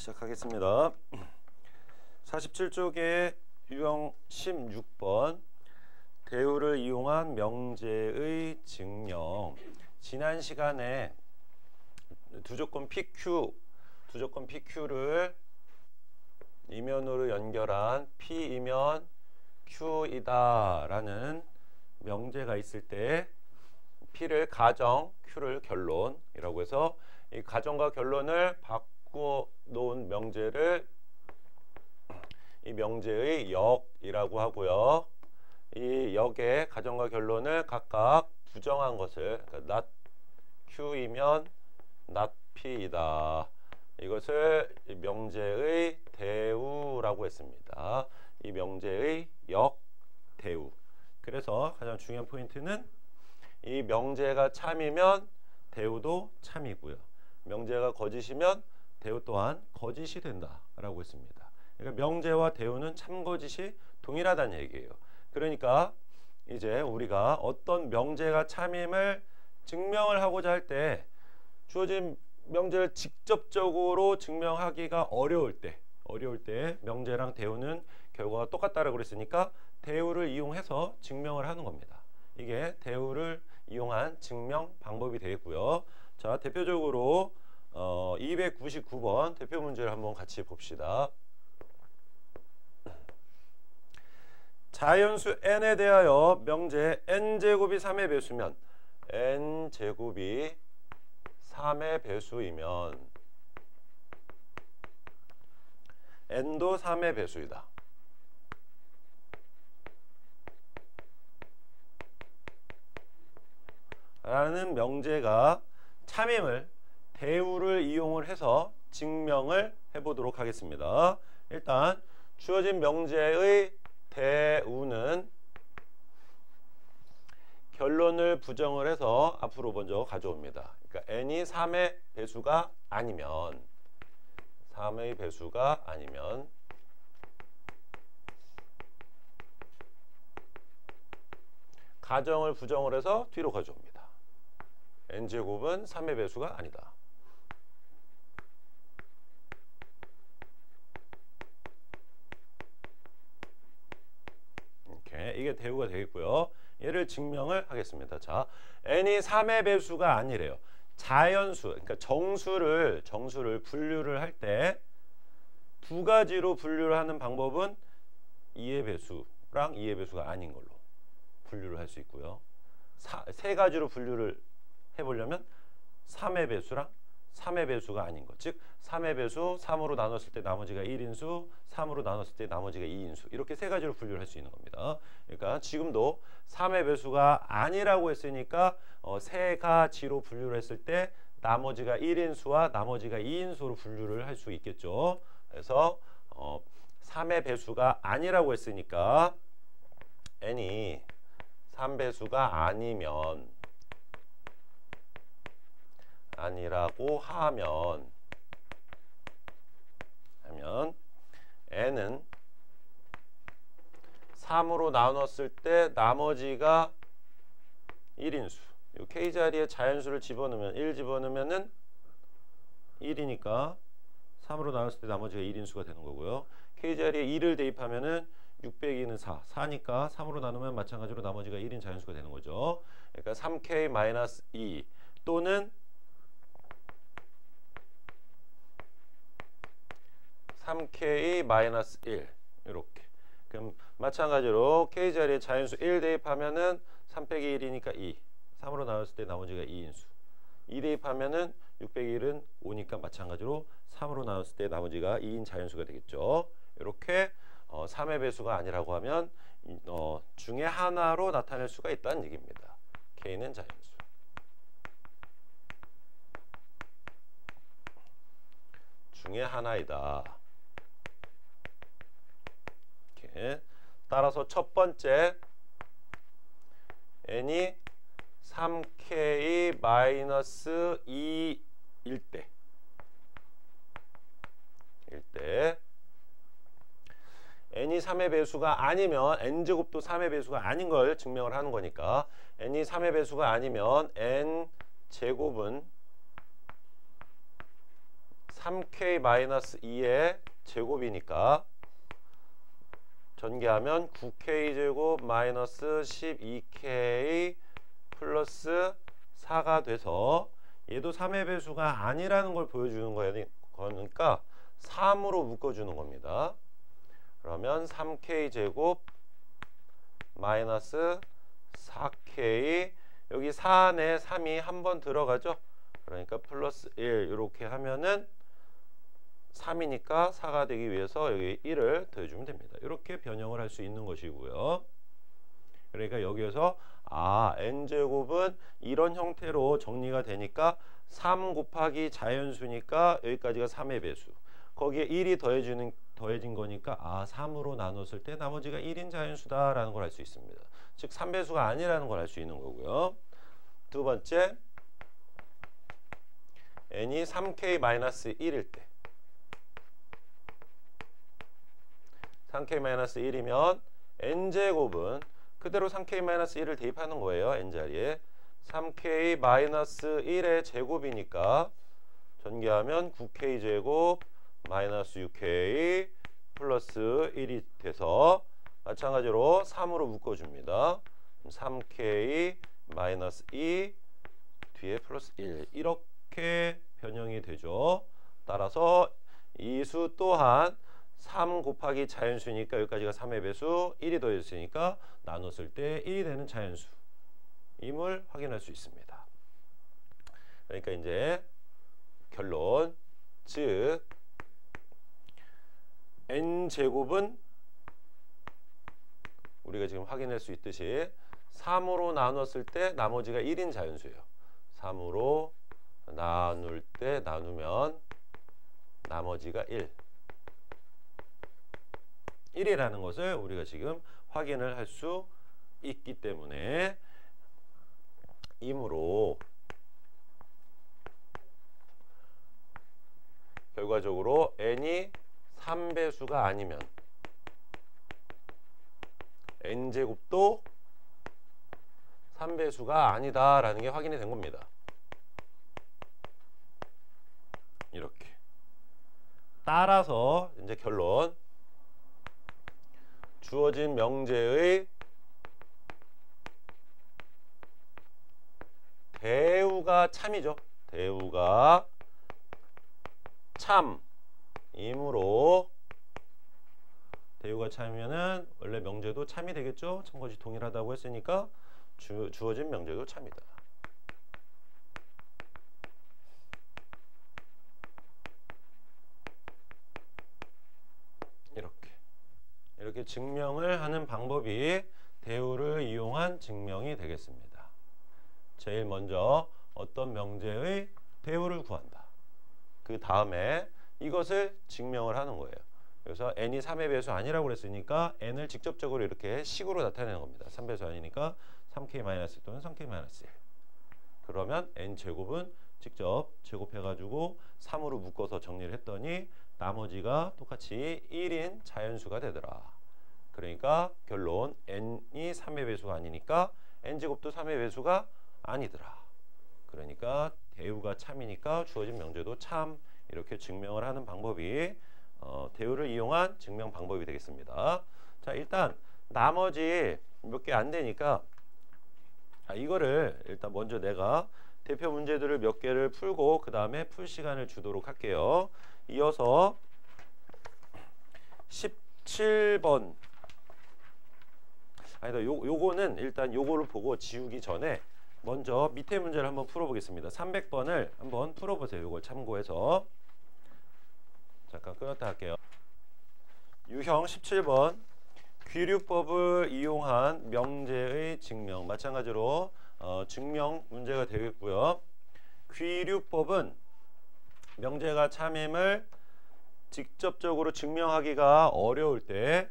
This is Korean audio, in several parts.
시작하겠습니다. 47쪽의 유형 16번 대우를 이용한 명제의 증명. 지난 시간에 두조건 PQ를 이면으로 연결한 P이면 Q이다 라는 명제가 있을 때 P를 가정, Q를 결론이라고 해서 이 가정과 결론을 바꿔 놓은 명제를 이 명제의 역이라고 하고요. 이 역의 가정과 결론을 각각 부정한 것을 그러니까 not Q이면 not P이다. 이것을 명제의 대우라고 했습니다. 이 명제의 역, 대우. 그래서 가장 중요한 포인트는 이 명제가 참이면 대우도 참이고요. 명제가 거짓이면 대우 또한 거짓이 된다라고 했습니다. 그러니까 명제와 대우는 참거짓이 동일하다는 얘기예요. 그러니까 이제 우리가 어떤 명제가 참임을 증명을 하고자 할 때 주어진 명제를 직접적으로 증명하기가 어려울 때 명제랑 대우는 결과가 똑같다라고 그랬으니까 대우를 이용해서 증명을 하는 겁니다. 이게 대우를 이용한 증명 방법이 되겠고요. 자, 대표적으로 299번 대표 문제를 한번 같이 봅시다. 자연수 n에 대하여 명제 n제곱이 3의 배수면 n제곱이 3의 배수이면 n도 3의 배수이다. 라는 명제가 참임을 대우를 이용을 해서 증명을 해보도록 하겠습니다. 일단 주어진 명제의 대우는 결론을 부정을 해서 앞으로 먼저 가져옵니다. 그러니까 n이 3의 배수가 아니면 3의 배수가 아니면 가정을 부정을 해서 뒤로 가져옵니다. n제곱은 3의 배수가 아니다. 이게 대우가 되겠고요. 얘를 증명을 하겠습니다. 자, n이 3의 배수가 아니래요. 자연수, 그러니까 정수를 분류를 할 때 두 가지로 분류를 하는 방법은 2의 배수랑 2의 배수가 아닌 걸로 분류를 할 수 있고요. 세 가지로 분류를 해보려면 3의 배수랑 3의 배수가 아닌 것, 즉 3의 배수 3으로 나눴을 때 나머지가 1인수, 3으로 나눴을 때 나머지가 2인수, 이렇게 세 가지로 분류를 할 수 있는 겁니다. 그러니까 지금도 3의 배수가 아니라고 했으니까 세 가지로 분류를 했을 때 나머지가 1인수와 나머지가 2인수로 분류를 할 수 있겠죠. 그래서 3의 배수가 아니라고 했으니까 n이 3배수가 아니라고 하면 n은 3으로 나눴을 때 나머지가 1인수. 이 K자리에 자연수를 집어넣으면 1 집어넣으면은 1이니까 3으로 나눴을 때 나머지가 1인수가 되는 거고요. K자리에 2를 대입하면은 6 빼기 2는 4니까 3으로 나누면 마찬가지로 나머지가 1인 자연수가 되는 거죠. 그러니까 3K-2 또는 3K-1 이렇게. 그럼 마찬가지로 K자리에 자연수 1 대입하면은 3 빼기 1이니까 2. 3으로 나눴을 때 나머지가 2인수. 2 대입하면은 6 빼기 1은 5니까 마찬가지로 3으로 나눴을 때 나머지가 2인 자연수가 되겠죠. 이렇게 3의 배수가 아니라고 하면 중에 하나로 나타낼 수가 있다는 얘기입니다. K는 자연수. 중에 하나이다. 이렇게. 따라서 첫 번째 n이 3K-2일 때 n이 3의 배수가 아니면 n제곱도 3의 배수가 아닌 걸 증명을 하는 거니까 n이 3의 배수가 아니면 n제곱은 3k-2의 제곱이니까 전개하면 9k 제곱 마이너스 12k 플러스 4가 돼서 얘도 3의 배수가 아니라는 걸 보여주는 거니까 3으로 묶어주는 겁니다. 그러면 3k 제곱 마이너스 4k, 여기 4 안에 3이 한 번 들어가죠. 그러니까 플러스 1 이렇게 하면은 3이니까 4가 되기 위해서 여기 1을 더해주면 됩니다. 이렇게 변형을 할 수 있는 것이고요. 그러니까 여기에서 n제곱은 이런 형태로 정리가 되니까 3 곱하기 자연수니까 여기까지가 3의 배수, 거기에 1이 더해진 거니까 3으로 나눴을 때 나머지가 1인 자연수다 라는 걸 알 수 있습니다. 즉 3배수가 아니라는 걸 알 수 있는 거고요. 두 번째, n이 3k-1일 때, 3k-1이면 n제곱은 그대로 3k-1을 대입하는 거예요. n자리에 3k-1의 제곱이니까 전개하면 9k 제곱 마이너스 6k 플러스 1이 돼서 마찬가지로 3으로 묶어줍니다. 3k 마이너스 2 뒤에 플러스 1 이렇게 변형이 되죠. 따라서 이 수 또한 3 곱하기 자연수니까 여기까지가 3의 배수, 1이 더해졌으니까 나눴을 때 1이 되는 자연수임을 확인할 수 있습니다. 그러니까 이제 결론, 즉 n제곱은 우리가 지금 확인할 수 있듯이 3으로 나눴을 때 나머지가 1인 자연수예요. 3으로 나눌 때 나누면 나머지가 1이라는 것을 우리가 지금 확인을 할 수 있기 때문에 이므로 결과적으로 n이 3배수가 아니면 n제곱도 3배수가 아니다라는 게 확인이 된 겁니다. 이렇게. 따라서 이제 결론, 주어진 명제의 대우가 참이죠. 대우가 참이므로, 대우가 참이면은 원래 명제도 참이 되겠죠. 참것이 동일하다고 했으니까 주어진 명제도 참이다. 이렇게 증명을 하는 방법이 대우를 이용한 증명이 되겠습니다. 제일 먼저 어떤 명제의 대우를 구한다. 그 다음에 이것을 증명을 하는 거예요. 그래서 n이 3의 배수 아니라고 그랬으니까 n을 직접적으로 이렇게 식으로 나타내는 겁니다. 3배수 아니니까 3k- 또는 3k-1. 그러면 n제곱은 직접 제곱해가지고 3으로 묶어서 정리를 했더니 나머지가 똑같이 1인 자연수가 되더라. 그러니까 결론, n이 3의 배수가 아니니까 n제곱도 3의 배수가 아니더라. 그러니까 대우가 참이니까 주어진 명제도 참, 이렇게 증명을 하는 방법이 대우를 이용한 증명 방법이 되겠습니다. 자, 일단 나머지 몇 개 안 되니까 이거를 일단 먼저 내가 대표 문제들을 몇 개를 풀고 그 다음에 풀 시간을 주도록 할게요. 이어서 17번, 아니다, 요거는 일단 요거를 보고 지우기 전에 먼저 밑에 문제를 한번 풀어보겠습니다. 300번을 한번 풀어보세요. 요걸 참고해서. 잠깐 끊었다 할게요. 유형 17번, 귀류법을 이용한 명제의 증명. 마찬가지로 증명 문제가 되겠고요. 귀류법은 명제가 참임을 직접적으로 증명하기가 어려울 때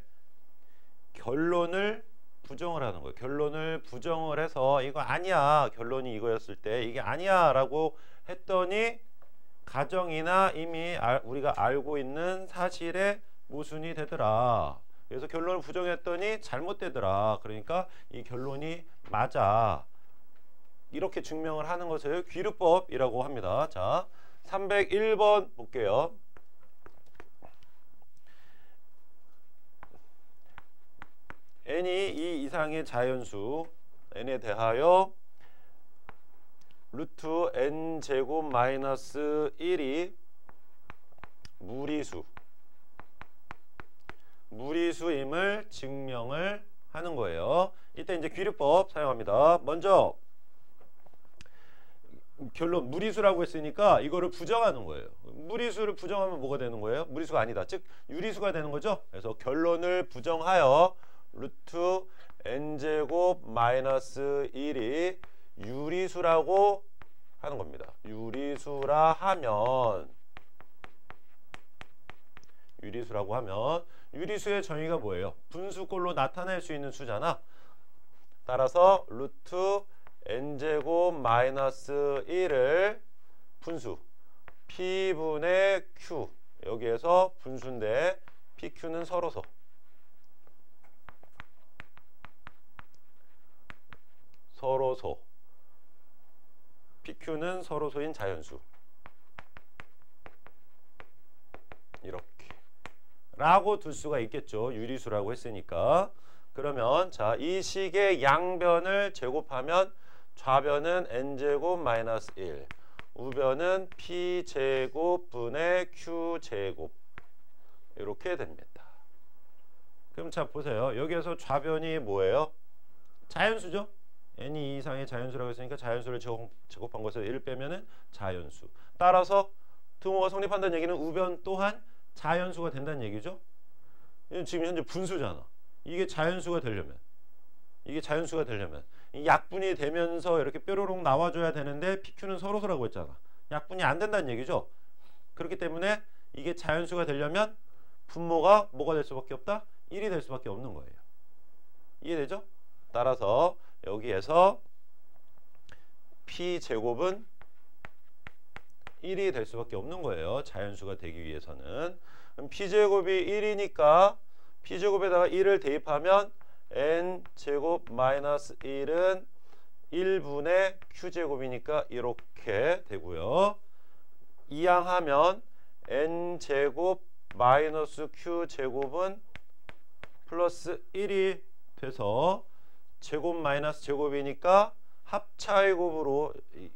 결론을 부정을 하는 거예요. 결론을 부정을 해서 이거 아니야, 결론이 이거였을 때 이게 아니야 라고 했더니 가정이나 이미 우리가 알고 있는 사실의 모순이 되더라. 그래서 결론을 부정했더니 잘못되더라. 그러니까 이 결론이 맞아, 이렇게 증명을 하는 것을 귀류법이라고 합니다. 자, 301번 볼게요. n이 이 이상의 자연수 n에 대하여 루트 n 제곱 마이너스 1이 무리수임을 증명을 하는 거예요. 이때 이제 귀류법 사용합니다. 먼저 결론 무리수라고 했으니까 이거를 부정하는 거예요. 무리수를 부정하면 뭐가 되는 거예요? 무리수가 아니다. 즉 유리수가 되는 거죠. 그래서 결론을 부정하여 루트 n제곱 마이너스 1이 유리수라고 하는 겁니다. 유리수라고 하면 유리수의 정의가 뭐예요? 분수꼴로 나타낼 수 있는 수잖아. 따라서 루트 n제곱 마이너스 1을 분수 p분의 q, 여기에서 분수인데 pq는 서로소, pq는 서로소인 자연수, 이렇게 라고 둘 수가 있겠죠. 유리수라고 했으니까. 그러면 자, 이 식의 양변을 제곱하면 좌변은 n제곱 마이너스 1, 우변은 p제곱 분의 q제곱, 이렇게 됩니다. 그럼 자 보세요. 여기에서 좌변이 뭐예요? 자연수죠. n이 2 이상의 자연수라고 했으니까 자연수를 제곱한 것을 1 빼면은 자연수. 따라서 등호가 성립한다는 얘기는 우변 또한 자연수가 된다는 얘기죠. 지금 현재 분수잖아. 이게 자연수가 되려면 이 약분이 되면서 이렇게 뾰로롱 나와줘야 되는데 pq는 서로소라고 했잖아. 약분이 안 된다는 얘기죠. 그렇기 때문에 이게 자연수가 되려면 분모가 뭐가 될 수밖에 없다? 1이 될 수밖에 없는 거예요. 이해되죠? 따라서 여기에서 p제곱은 1이 될 수밖에 없는 거예요. 자연수가 되기 위해서는. 그럼 p제곱이 1이니까 p제곱에다가 1을 대입하면 n제곱 마이너스 1은 1분의 q제곱이니까 이렇게 되고요. 이항하면 n제곱 마이너스 q제곱은 플러스 1이 돼서 제곱 마이너스 제곱이니까 합차의 곱으로,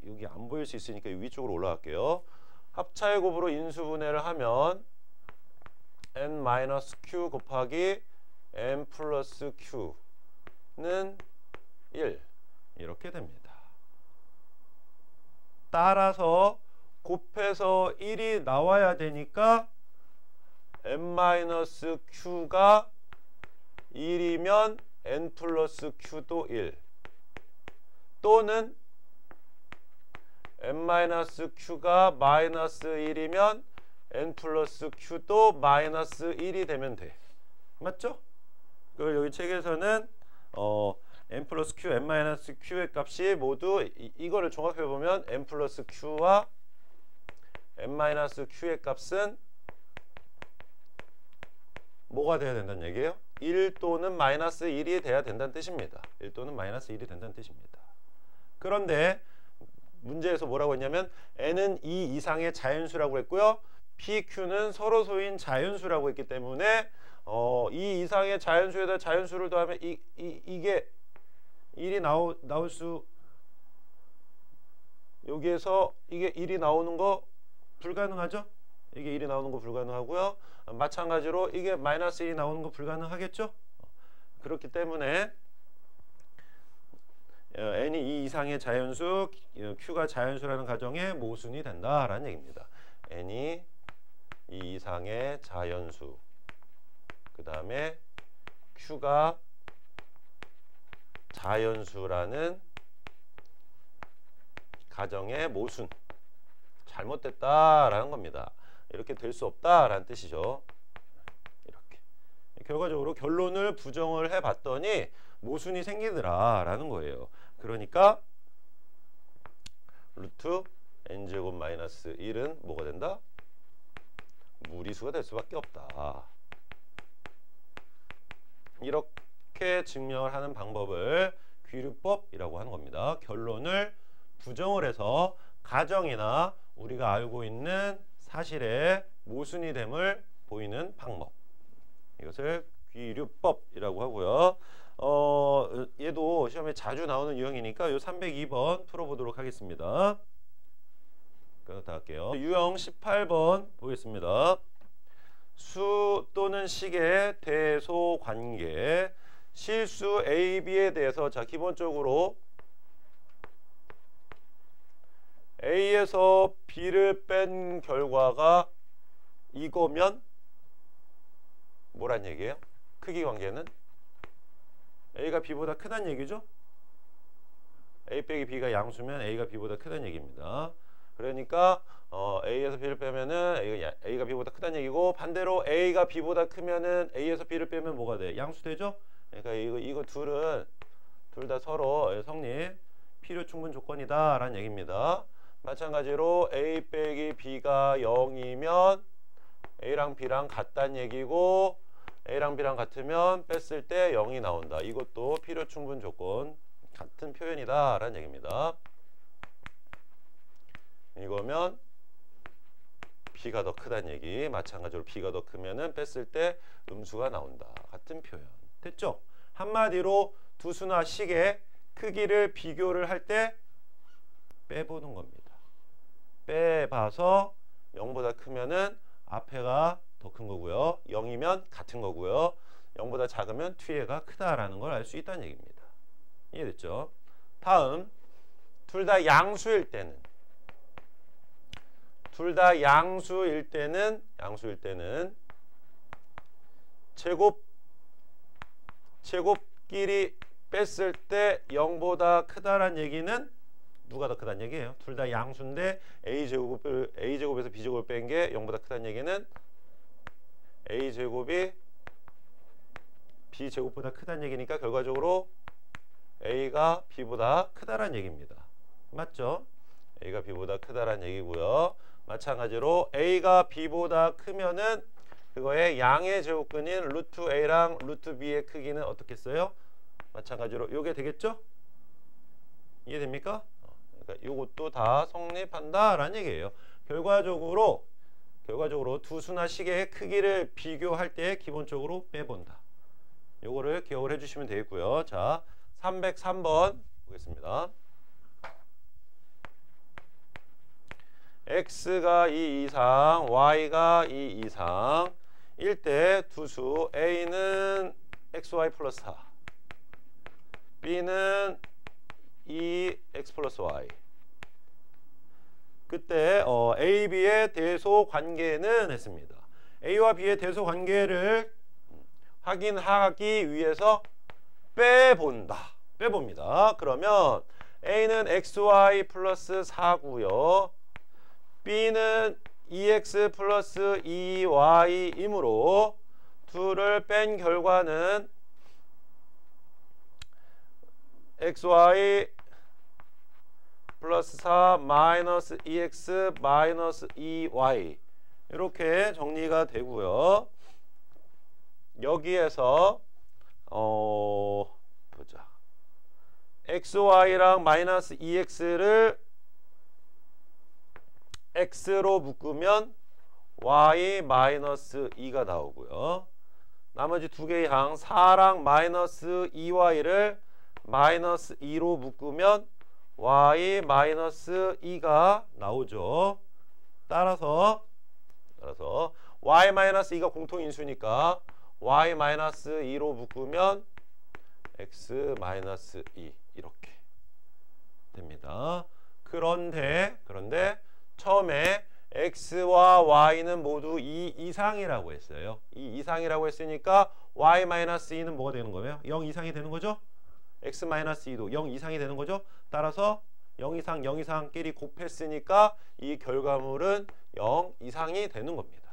여기 안 보일 수 있으니까 위쪽으로 올라갈게요. 합차의 곱으로 인수분해를 하면 n-q 곱하기 n 플러스 q는 1, 이렇게 됩니다. 따라서 곱해서 1이 나와야 되니까 n-q가 1이면 n 플러스 q도 1, 또는 n-q가 마이너스 1이면 n 플러스 q도 마이너스 1이 되면 돼. 맞죠? 그리고 여기 책에서는 n 플러스 q, n-q의 값이 모두 이거를 종합해보면 n 플러스 q와 n-q의 값은 뭐가 돼야 된다는 얘기예요? 1 또는 마이너스 1이 돼야 된다는 뜻입니다. 1 또는 마이너스 1이 된다는 뜻입니다. 그런데 문제에서 뭐라고 했냐면 n은 2 이상의 자연수라고 했고요. pq는 서로소인 자연수라고 했기 때문에 2 이상의 자연수에다 자연수를 더하면 이게 1이 나올 수, 여기에서 이게 1이 나오는 거 불가능하죠? 이게 1이 나오는 거 불가능하고요. 마찬가지로 이게 마이너스 1이 나오는 거 불가능하겠죠? 그렇기 때문에 n이 2 이상의 자연수, q가 자연수라는 가정에 모순이 된다라는 얘기입니다. n이 2 이상의 자연수, 그 다음에 q가 자연수라는 가정의 모순, 잘못됐다라는 겁니다. 이렇게 될 수 없다라는 뜻이죠. 이렇게 결과적으로 결론을 부정을 해봤더니 모순이 생기더라라는 거예요. 그러니까 루트 n제곱 마이너스 1은 뭐가 된다? 무리수가 될 수밖에 없다. 이렇게 증명을 하는 방법을 귀류법이라고 하는 겁니다. 결론을 부정을 해서 가정이나 우리가 알고 있는 사실의 모순이 됨을 보이는 방법. 이것을 귀류법이라고 하고요. 얘도 시험에 자주 나오는 유형이니까 요 302번 풀어보도록 하겠습니다. 다 할게요. 유형 18번 보겠습니다. 수 또는 식의 대소 관계, 실수 A, B에 대해서 자 기본적으로 A에서 B를 뺀 결과가 이거면 뭐란 얘기예요? 크기 관계는 A가 B보다 크다는 얘기죠? A 빼기 B가 양수면 A가 B보다 크다는 얘기입니다. 그러니까 A에서 B를 빼면은 A가 B보다 크다는 얘기고, 반대로 A가 B보다 크면은 A에서 B를 빼면 뭐가 돼? 양수 되죠? 그러니까 이거 둘 다 서로 성립 필요 충분 조건이다 라는 얘기입니다. 마찬가지로 A 빼기 B가 0이면 A랑 B랑 같다는 얘기고, A랑 B랑 같으면 뺐을 때 0이 나온다. 이것도 필요 충분 조건 같은 표현이다 라는 얘기입니다. 이거면 B가 더 크다는 얘기, 마찬가지로 B가 더 크면은 뺐을 때 음수가 나온다. 같은 표현. 됐죠? 한마디로 두 수나 식의 크기를 비교를 할 때 빼보는 겁니다. 빼봐서 0보다 크면은 앞에가 더 큰 거고요. 0이면 같은 거고요. 0보다 작으면 뒤에가 크다라는 걸 알 수 있다는 얘기입니다. 이해됐죠? 다음, 둘 다 양수일 때는 제곱끼리 뺐을 때 0보다 크다란 얘기는 누가 더 크다는 얘기예요? 둘 다 양수인데 A제곱에서 B제곱을 뺀 게 0보다 크다는 얘기는 A제곱이 B제곱보다 크다는 얘기니까 결과적으로 A가 B보다 크다란 얘기입니다. 맞죠? A가 B보다 크다란 얘기고요. 마찬가지로 A가 B보다 크면은 그거의 양의 제곱근인 루트 A랑 루트 B의 크기는 어떻겠어요? 마찬가지로 요게 되겠죠? 이해됩니까? 그러니까 요것도 다 성립한다라는 얘기예요. 결과적으로 두 수나 식의 크기를 비교할 때 기본적으로 빼본다. 요거를 기억을 해주시면 되겠고요. 자, 303번 보겠습니다. x가 2 이상, y가 2 이상 일 때 두 수 a는 xy 플러스 4, b는 2x 플러스 y. 그때 a, b의 대소 관계는 했습니다. a와 b의 대소 관계를 확인하기 위해서 빼봅니다. 그러면 a는 xy 플러스 4고요. b는 2x 플러스 2y이므로 둘을 뺀 결과는 xy 플러스 4 마이너스 2x 마이너스 2y 이렇게 정리가 되고요. 여기에서 보자. xy랑 마이너스 2x를 x로 묶으면 y 마이너스 2가 나오고요. 나머지 두 개의 항 4랑 마이너스 2y를 마이너스 2로 묶으면 y 마이너스 2가 나오죠. 따라서 y 마이너스 2가 공통인수니까 y 마이너스 2로 묶으면 x 마이너스 2 이렇게 됩니다. 그런데 처음에 x와 y는 모두 2 이상이라고 했어요. 2 이상이라고 했으니까 y 마이너스 2는 뭐가 되는 거예요? 0 이상이 되는 거죠? x 마이너스 2도 0 이상이 되는 거죠? 따라서 0 이상 0 이상끼리 곱했으니까 이 결과물은 0 이상이 되는 겁니다.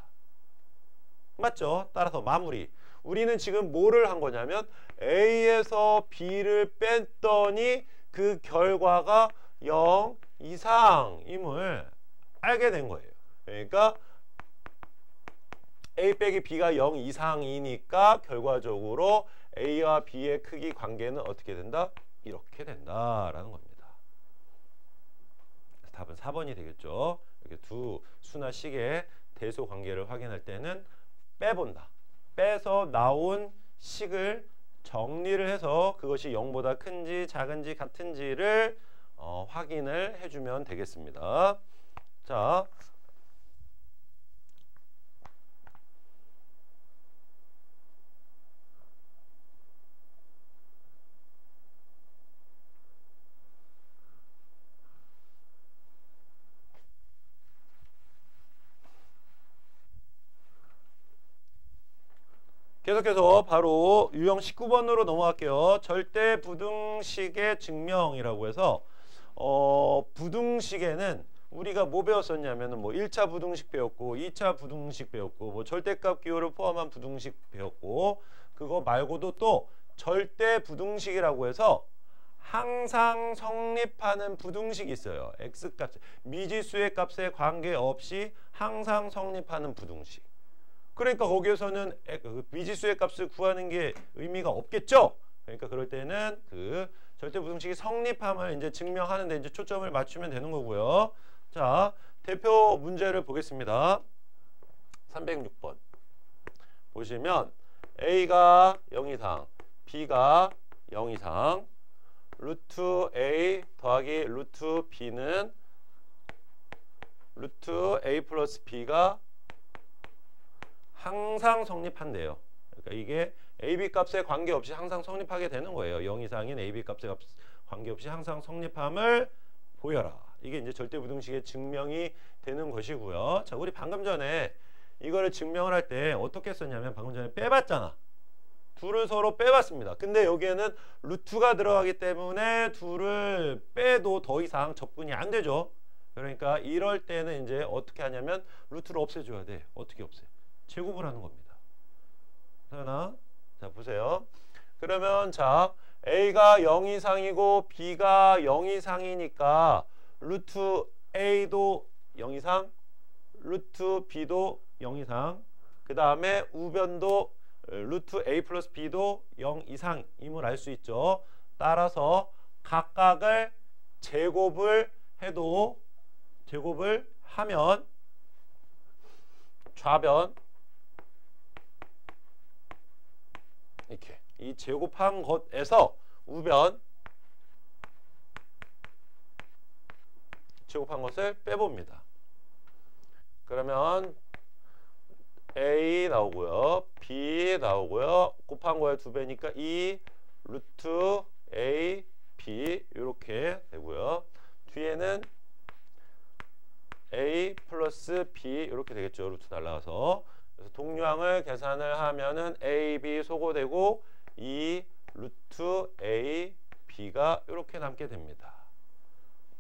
맞죠? 따라서 마무리. 우리는 지금 뭐를 한 거냐면 A에서 B를 뺐더니 그 결과가 0 이상임을 알게 된 거예요. 그러니까 A 빼기 B가 0 이상이니까 결과적으로 A와 B의 크기 관계는 어떻게 된다? 이렇게 된다라는 겁니다. 답은 4번이 되겠죠. 이렇게 두 수나 식의 대소 관계를 확인할 때는 빼본다. 빼서 나온 식을 정리를 해서 그것이 0보다 큰지 작은지 같은지를 확인을 해주면 되겠습니다. 자, 계속해서 바로 유형 19번으로 넘어갈게요. 절대 부등식의 증명이라고 해서 부등식에는 우리가 뭐 배웠었냐면은 뭐 1차 부등식 배웠고 2차 부등식 배웠고 뭐 절대값 기호를 포함한 부등식 배웠고 그거 말고도 또 절대 부등식이라고 해서 항상 성립하는 부등식이 있어요. x값 미지수의 값에 관계없이 항상 성립하는 부등식. 그러니까 거기에서는 미지수의 값을 구하는 게 의미가 없겠죠. 그러니까 그럴 때는 그 절대 부등식이 성립함을 이제 증명하는데 이제 초점을 맞추면 되는 거고요. 자, 대표 문제를 보겠습니다. 306번 보시면 A가 0 이상, B가 0 이상, 루트 A 더하기 루트 B는 루트 A 플러스 B가 항상 성립한대요. 그러니까 이게 AB 값에 관계없이 항상 성립하게 되는 거예요. 0 이상인 AB 값에 관계없이 항상 성립함을 보여라. 이게 이제 절대 부등식의 증명이 되는 것이고요. 자, 우리 방금 전에 이거를 증명을 할 때 어떻게 썼냐면 방금 전에 빼봤잖아. 둘을 서로 빼봤습니다. 근데 여기에는 루트가 들어가기 때문에 둘을 빼도 더 이상 접근이 안 되죠. 그러니까 이럴 때는 이제 어떻게 하냐면 루트를 없애줘야 돼. 어떻게 없애? 제곱을 하는 겁니다. 하나, 자 보세요. 그러면 자 A가 0 이상이고 B가 0 이상이니까 루트 A도 0 이상, 루트 B도 0 이상, 그 다음에 우변도 루트 A 플러스 B도 0 이상임을 알 수 있죠. 따라서 각각을 제곱을 해도 제곱을 하면 좌변 이렇게 이 제곱한 것에서 우변 제곱한 것을 빼봅니다. 그러면 A 나오고요. B 나오고요. 곱한 거에 2배니까 2 루트 A, B 이렇게 되고요. 뒤에는 A 플러스 B 이렇게 되겠죠. 루트 날라가서. 그래서 동량을 계산을 하면은 A, B 소거되고 2 루트 A, B가 이렇게 남게 됩니다.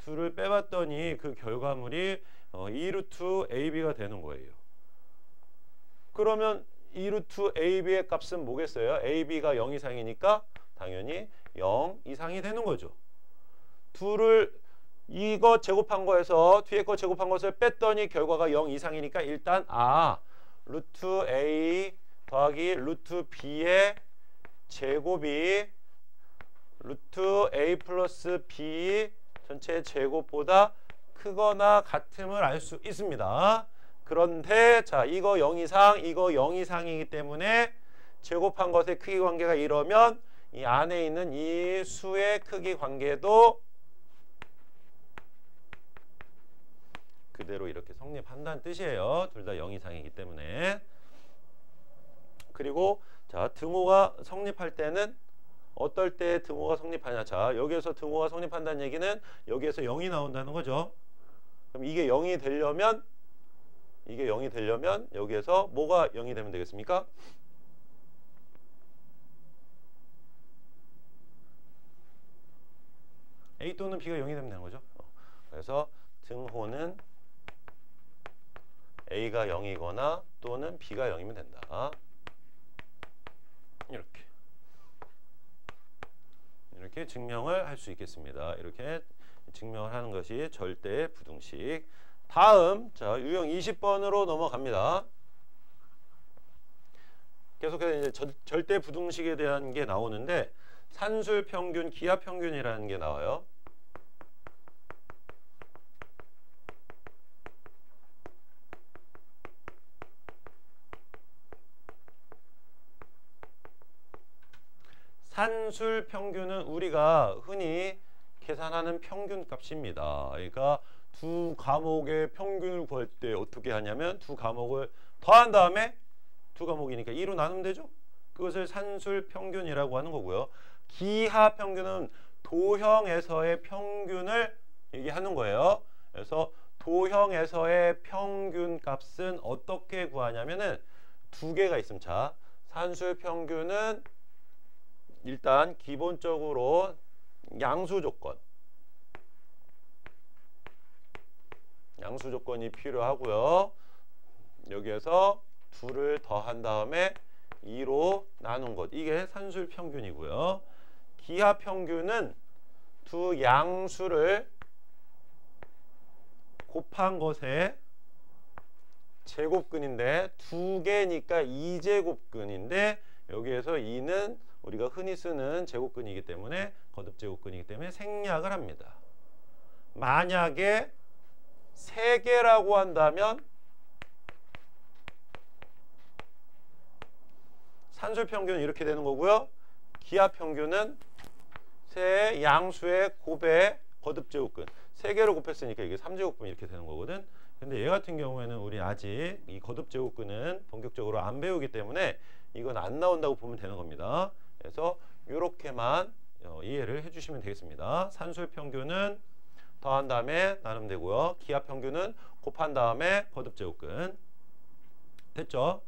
둘을 빼봤더니 그 결과물이 2 루트 AB가 되는 거예요. 그러면 2 루트 AB의 값은 뭐겠어요? AB가 0 이상이니까 당연히 0 이상이 되는 거죠. 둘을 이거 제곱한 거에서 뒤에 거 제곱한 것을 뺐더니 결과가 0 이상이니까 일단 루트 A 더하기 루트 B의 제곱이 루트 A 플러스 B 전체 제곱보다 크거나 같음을 알 수 있습니다. 그런데 자 이거 0 이상 이거 0 이상이기 때문에 제곱한 것의 크기 관계가 이러면 이 안에 있는 이 수의 크기 관계도 그대로 이렇게 성립한다는 뜻이에요. 둘 다 0 이상이기 때문에. 그리고 자 등호가 성립할 때는 어떨 때 등호가 성립하냐. 자 여기에서 등호가 성립한다는 얘기는 여기에서 0이 나온다는 거죠. 그럼 이게 0이 되려면 여기에서 뭐가 0이 되면 되겠습니까? A 또는 B가 0이 되면 되는 거죠. 그래서 등호는 A가 0이거나 또는 B가 0이면 된다. 이렇게 증명을 할 수 있겠습니다. 이렇게 증명을 하는 것이 절대 부등식. 다음 자 유형 20번으로 넘어갑니다. 계속해서 이제 절대 부등식에 대한 게 나오는데 산술 평균, 기하 평균이라는 게 나와요. 산술 평균은 우리가 흔히 계산하는 평균 값입니다. 그러니까 두 과목의 평균을 구할 때 어떻게 하냐면 두 과목을 더한 다음에 두 과목이니까 2로 나누면 되죠. 그것을 산술 평균이라고 하는 거고요. 기하 평균은 도형에서의 평균을 얘기하는 거예요. 그래서 도형에서의 평균 값은 어떻게 구하냐면은 두 개가 있습니다. 자, 산술 평균은 일단 기본적으로 양수 조건이 필요하고요. 여기에서 둘을 더한 다음에 2로 나눈 것, 이게 산술 평균이고요. 기하 평균은 두 양수를 곱한 것의 제곱근인데 두 개니까 2제곱근인데 여기에서 2는 우리가 흔히 쓰는 제곱근이기 때문에 거듭제곱근이기 때문에 생략을 합니다. 만약에 3개라고 한다면 산술 평균은 이렇게 되는 거고요. 기하 평균은 세 양수의 곱의 거듭제곱근. 3개로 곱했으니까 이게 3제곱근 이렇게 되는 거거든. 근데 얘 같은 경우에는 우리 아직 이 거듭제곱근은 본격적으로 안 배우기 때문에 이건 안 나온다고 보면 되는 겁니다. 그래서 이렇게만 이해를 해주시면 되겠습니다. 산술 평균은 더한 다음에 나누면 되고요. 기하 평균은 곱한 다음에 거듭제곱근. 됐죠?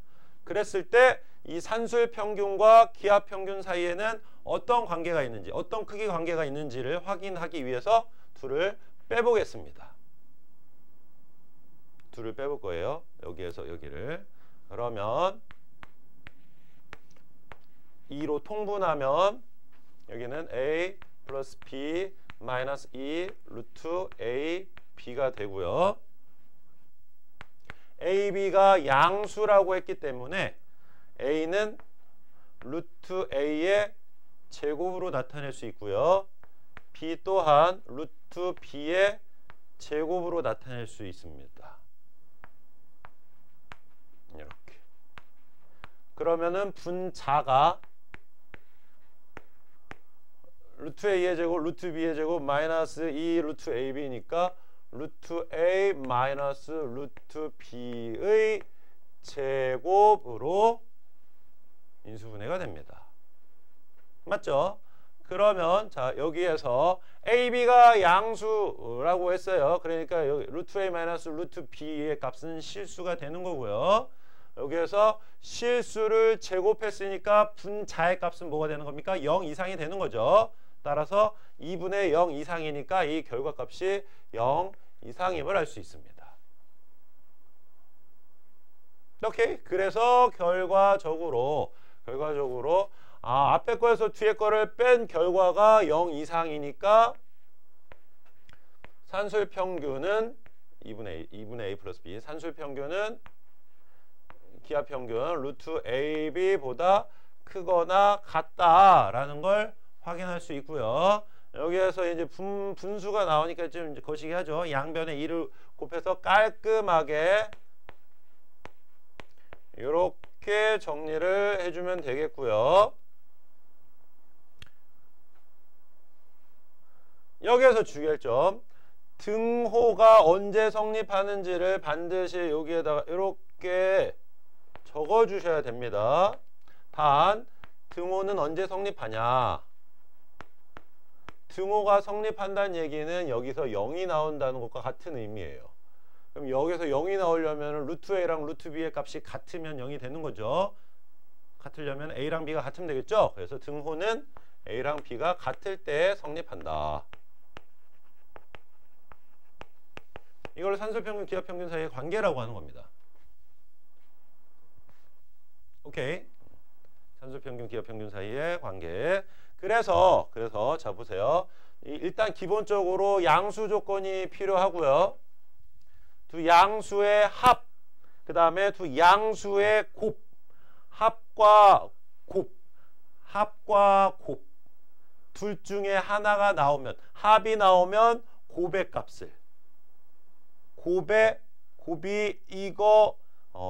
그랬을 때 이 산술 평균과 기하 평균 사이에는 어떤 관계가 있는지, 어떤 크기 관계가 있는지를 확인하기 위해서 둘을 빼보겠습니다. 둘을 빼볼 거예요. 여기에서 여기를. 그러면 2로 통분하면 여기는 a 플러스 b 마이너스 2 루트 a b가 되고요. a, b가 양수라고 했기 때문에 a는 루트 a의 제곱으로 나타낼 수 있고요. b 또한 루트 b의 제곱으로 나타낼 수 있습니다. 이렇게. 그러면은 분자가 루트 a의 제곱, 루트 b의 제곱, 마이너스 2 루트 ab니까 루트 a 마이너스 루트 b의 제곱으로 인수분해가 됩니다. 맞죠? 그러면 자 여기에서 a, b가 양수라고 했어요. 그러니까 여기 루트 a 마이너스 루트 b의 값은 실수가 되는 거고요. 여기에서 실수를 제곱했으니까 분자의 값은 뭐가 되는 겁니까? 0 이상이 되는 거죠. 따라서 2분의 0 이상이니까 이 결과값이 0 이상임을 알 수 있습니다. 오케이. 그래서 결과적으로 앞에 거에서 뒤에 거를 뺀 결과가 0 이상이니까 산술 평균은 2분의 a 플러스 b, 산술 평균은 기하 평균 루트 ab보다 크거나 같다라는 걸 확인할 수 있고요. 여기에서 이제 분수가 나오니까 좀 이제 거시기 하죠. 양변에 2를 곱해서 깔끔하게 이렇게 정리를 해주면 되겠고요. 여기에서 주의할 점, 등호가 언제 성립하는지를 반드시 여기에다가 이렇게 적어 주셔야 됩니다. 단, 등호는 언제 성립하냐? 등호가 성립한다는 얘기는 여기서 0이 나온다는 것과 같은 의미예요. 그럼 여기서 0이 나오려면 루트 a랑 루트 b의 값이 같으면 0이 되는 거죠. 같으려면 a랑 b가 같으면 되겠죠. 그래서 등호는 a랑 b가 같을 때 성립한다. 이걸 산술평균, 기하평균 사이의 관계라고 하는 겁니다. 오케이. 산술평균, 기하평균 사이의 관계. 그래서 자 보세요. 일단 기본적으로 양수 조건이 필요하고요. 두 양수의 합, 그 다음에 두 양수의 곱, 합과 곱 둘 중에 하나가 나오면, 합이 나오면 곱의 값을, 곱이 이거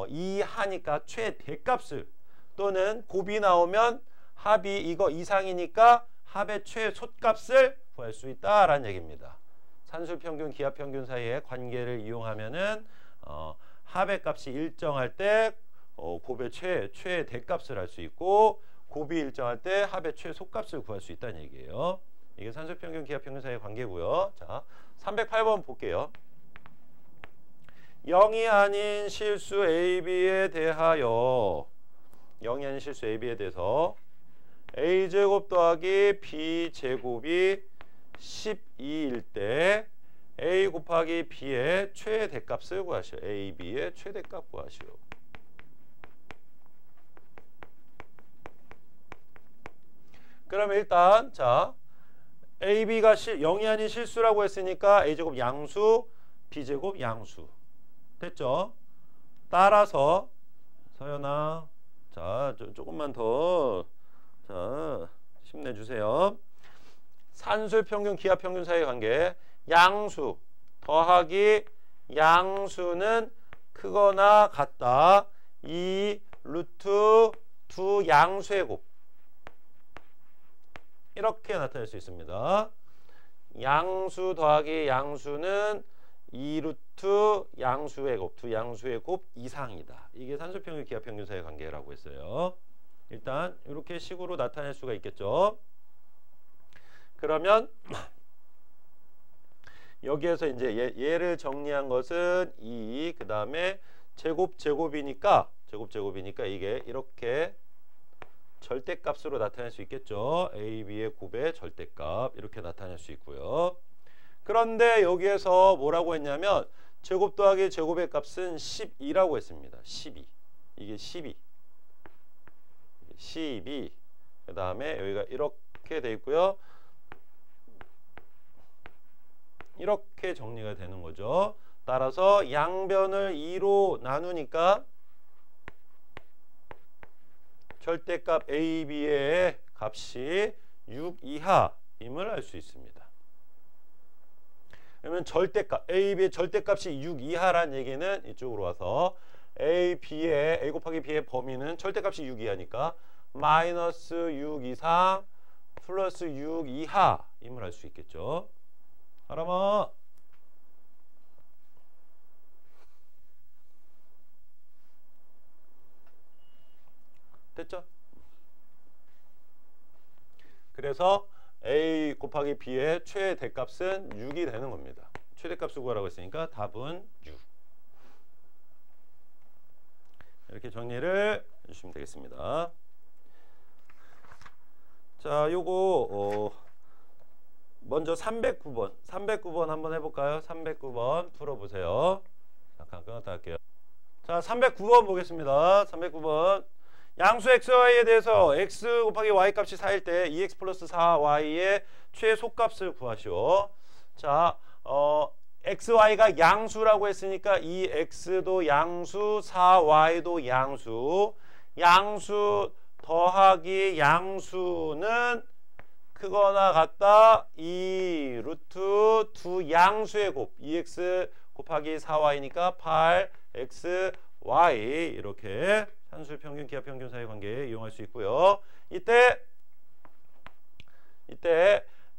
이하니까 최대값을, 또는 곱이 나오면 합이 이거 이상이니까 합의 최소값을 구할 수 있다라는 얘기입니다. 산술평균, 기하평균 사이의 관계를 이용하면은 합의 값이 일정할 때 곱의 최대값을 알 수 있고 곱이 일정할 때 합의 최소값을 구할 수 있다는 얘기예요. 이게 산술평균, 기하평균 사이의 관계고요. 자, 308번 볼게요. 0이 아닌 실수 AB에 대하여 0이 아닌 실수 AB에 대해서 A제곱 더하기 B제곱이 12일 때 A 곱하기 B의 최대값을 구하시오. AB의 최대값 구하시오. 그러면 일단 자 AB가 0이 아닌 실수라고 했으니까 A제곱 양수, B제곱 양수. 됐죠? 따라서 서연아 자 조금만 더 자 힘내주세요. 산술평균, 기하평균 사이의 관계 양수 더하기 양수는 크거나 같다. 이 루트 두 양수의 곱 이렇게 나타낼 수 있습니다. 양수 더하기 양수는 2루트 양수의 곱, 두 양수의 곱 이상이다. 이게 산술평균, 기하평균 사이의 관계라고 했어요. 일단 이렇게 식으로 나타낼 수가 있겠죠. 그러면 여기에서 이제 얘를 정리한 것은 2, 그 다음에 제곱이니까 이게 이렇게 절대값으로 나타낼 수 있겠죠. A, B의 곱의 절대값 이렇게 나타낼 수 있고요. 그런데 여기에서 뭐라고 했냐면 제곱 더하기 제곱의 값은 12라고 했습니다. 12. 이게 12. 그 다음에 여기가 이렇게 돼 있고요. 이렇게 정리가 되는 거죠. 따라서 양변을 2로 나누니까 절대값 A, B의 값이 6 이하임을 알 수 있습니다. 그러면 절대값 A, B의 절대값이 6 이하란 얘기는 이쪽으로 와서 A 곱하기 B의 범위는 절대값이 6 이하니까 마이너스 6 이상 플러스 6 이하임을 알 수 있겠죠. 사람아 됐죠? 그래서 A 곱하기 B의 최대값은 6이 되는 겁니다. 최대값을 구하라고 했으니까 답은 6. 이렇게 정리를 해주시면 되겠습니다. 자, 요거 먼저 309번 한번 해볼까요? 309번 풀어보세요. 잠깐 끊었다 할게요. 자, 309번 보겠습니다. 309번 양수 xy에 대해서 x 곱하기 y 값이 4일 때 2x 플러스 4y의 최소값을 구하시오. 자, xy가 양수라고 했으니까 이 x도 양수, 4y도 양수. 양수 더하기 양수는 크거나 같다. 이 루트 두 양수의 곱 2x 곱하기 4y니까 8xy 이렇게 산술평균, 기하평균 사이의 관계에 이용할 수 있고요. 이때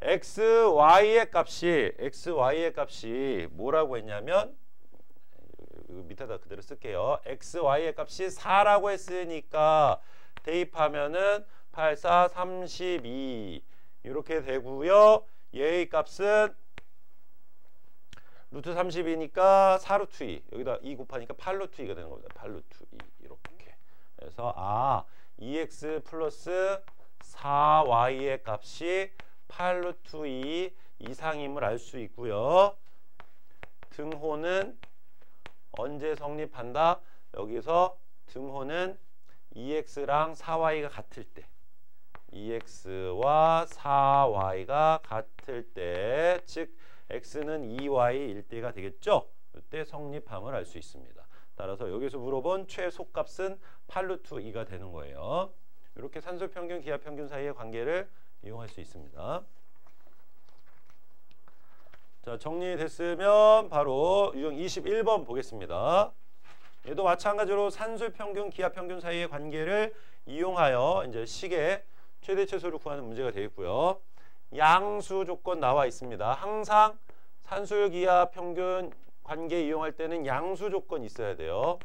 xy의 값이 뭐라고 했냐면 밑에다 그대로 쓸게요. xy의 값이 4라고 했으니까 대입하면은 8, 4, 32 이렇게 되고요. 얘의 값은 루트 32니까 4루트 2 여기다 2 곱하니까 8루트 2가 되는 겁니다. 8루트 2 이렇게. 그래서 2x 플러스 4y의 값이 8루트 2 이상임을 알 수 있고요. 등호는 언제 성립한다? 여기서 등호는 2x랑 4y가 같을 때 2x와 4y가 같을 때 즉 x는 2y일 때가 되겠죠. 이때 성립함을 알 수 있습니다. 따라서 여기서 물어본 최소값은 8루트 2가 되는 거예요. 이렇게 산술평균, 기하평균 사이의 관계를 이용할 수 있습니다. 자, 정리됐으면 바로 유형 21번 보겠습니다. 얘도 마찬가지로 산술평균, 기하평균 사이의 관계를 이용하여 이제 식의 최대 최소를 구하는 문제가 되겠고요. 양수 조건 나와 있습니다. 항상 산술 기하 평균 관계 이용할 때는 양수 조건 있어야 돼요.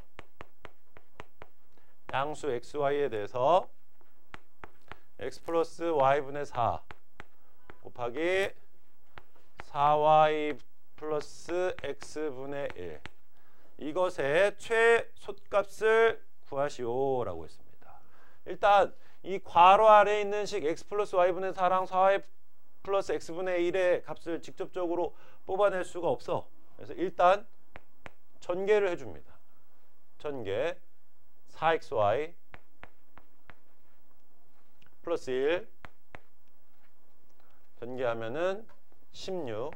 양수 xy에 대해서 x 플러스 y분의 4 곱하기 4y 플러스 x분의 1 이것의 최소값을 구하시오 라고 했습니다. 일단 이 괄호 아래에 있는 식 x 플러스 y분의 4랑 4y 플러스 x분의 1의 값을 직접적으로 뽑아낼 수가 없어. 그래서 일단 전개를 해줍니다. 전개 4xy 플러스 1 전개하면은 16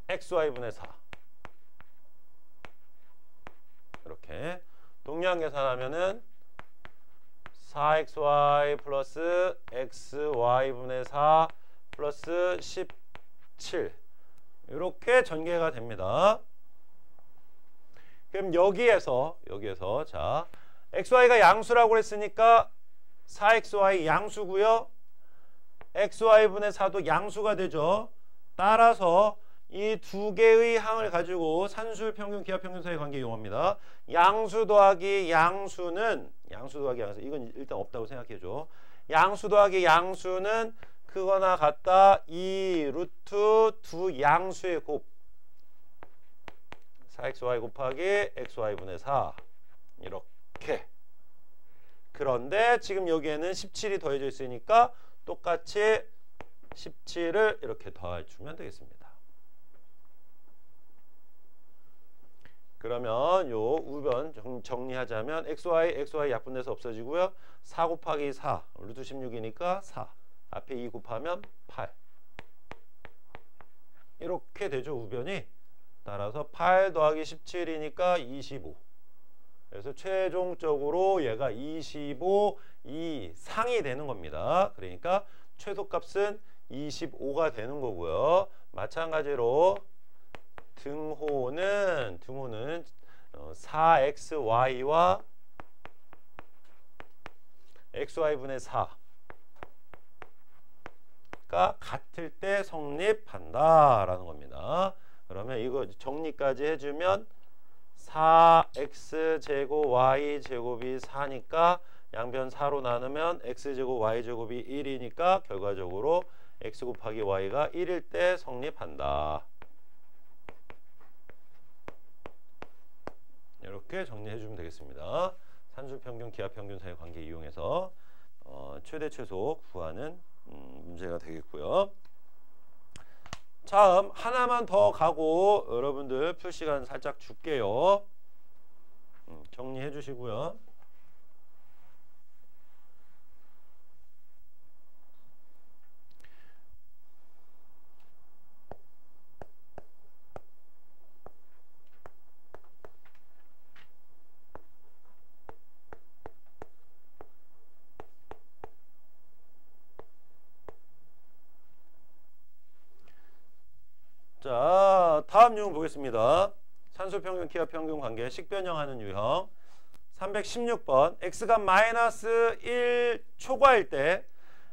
xy분의 4 이렇게 동량 계산하면은 4xy 플러스 xy분의 4 플러스 17 이렇게 전개가 됩니다. 그럼 여기에서 자 xy가 양수라고 했으니까 4xy 양수고요. xy분의 4도 양수가 되죠. 따라서 이 두 개의 항을 가지고 산술 평균 기하 평균 사이 관계 이용합니다. 양수 더하기 양수는 이건 일단 없다고 생각해줘. 양수 더하기 양수는 크거나 같다 2 루트 두 양수의 곱 4xy 곱하기 xy분의 4 이렇게. 그런데 지금 여기에는 17이 더해져 있으니까 똑같이 17을 이렇게 더해주면 되겠습니다. 그러면 요 우변 정리하자면 xy 약분돼서 없어지고요. 4 곱하기 4 루트 16이니까 4 앞에 2 곱하면 8 이렇게 되죠. 우변이. 따라서 8 더하기 17이니까 25 그래서 최종적으로 얘가 25 이상이 되는 겁니다. 그러니까 최소값은 25가 되는 거고요. 마찬가지로 등호는 4xy와 xy분의 4가 같을 때 성립한다라는 겁니다. 그러면 이거 정리까지 해주면 4x제곱 y제곱이 4니까 양변 4로 나누면 x제곱 y제곱이 1이니까 결과적으로 x 곱하기 y가 1일 때 성립한다. 이렇게 정리해 주면 되겠습니다. 산술평균 기하평균 사이 관계 이용해서 최대 최소 구하는 문제가 되겠고요. 다음 하나만 더 가고 여러분들 풀 시간 살짝 줄게요. 정리해 주시고요. 자, 다음 유형 보겠습니다. 산술평균 기하평균 관계 식변형하는 유형 316번 x가 마이너스 1 초과일 때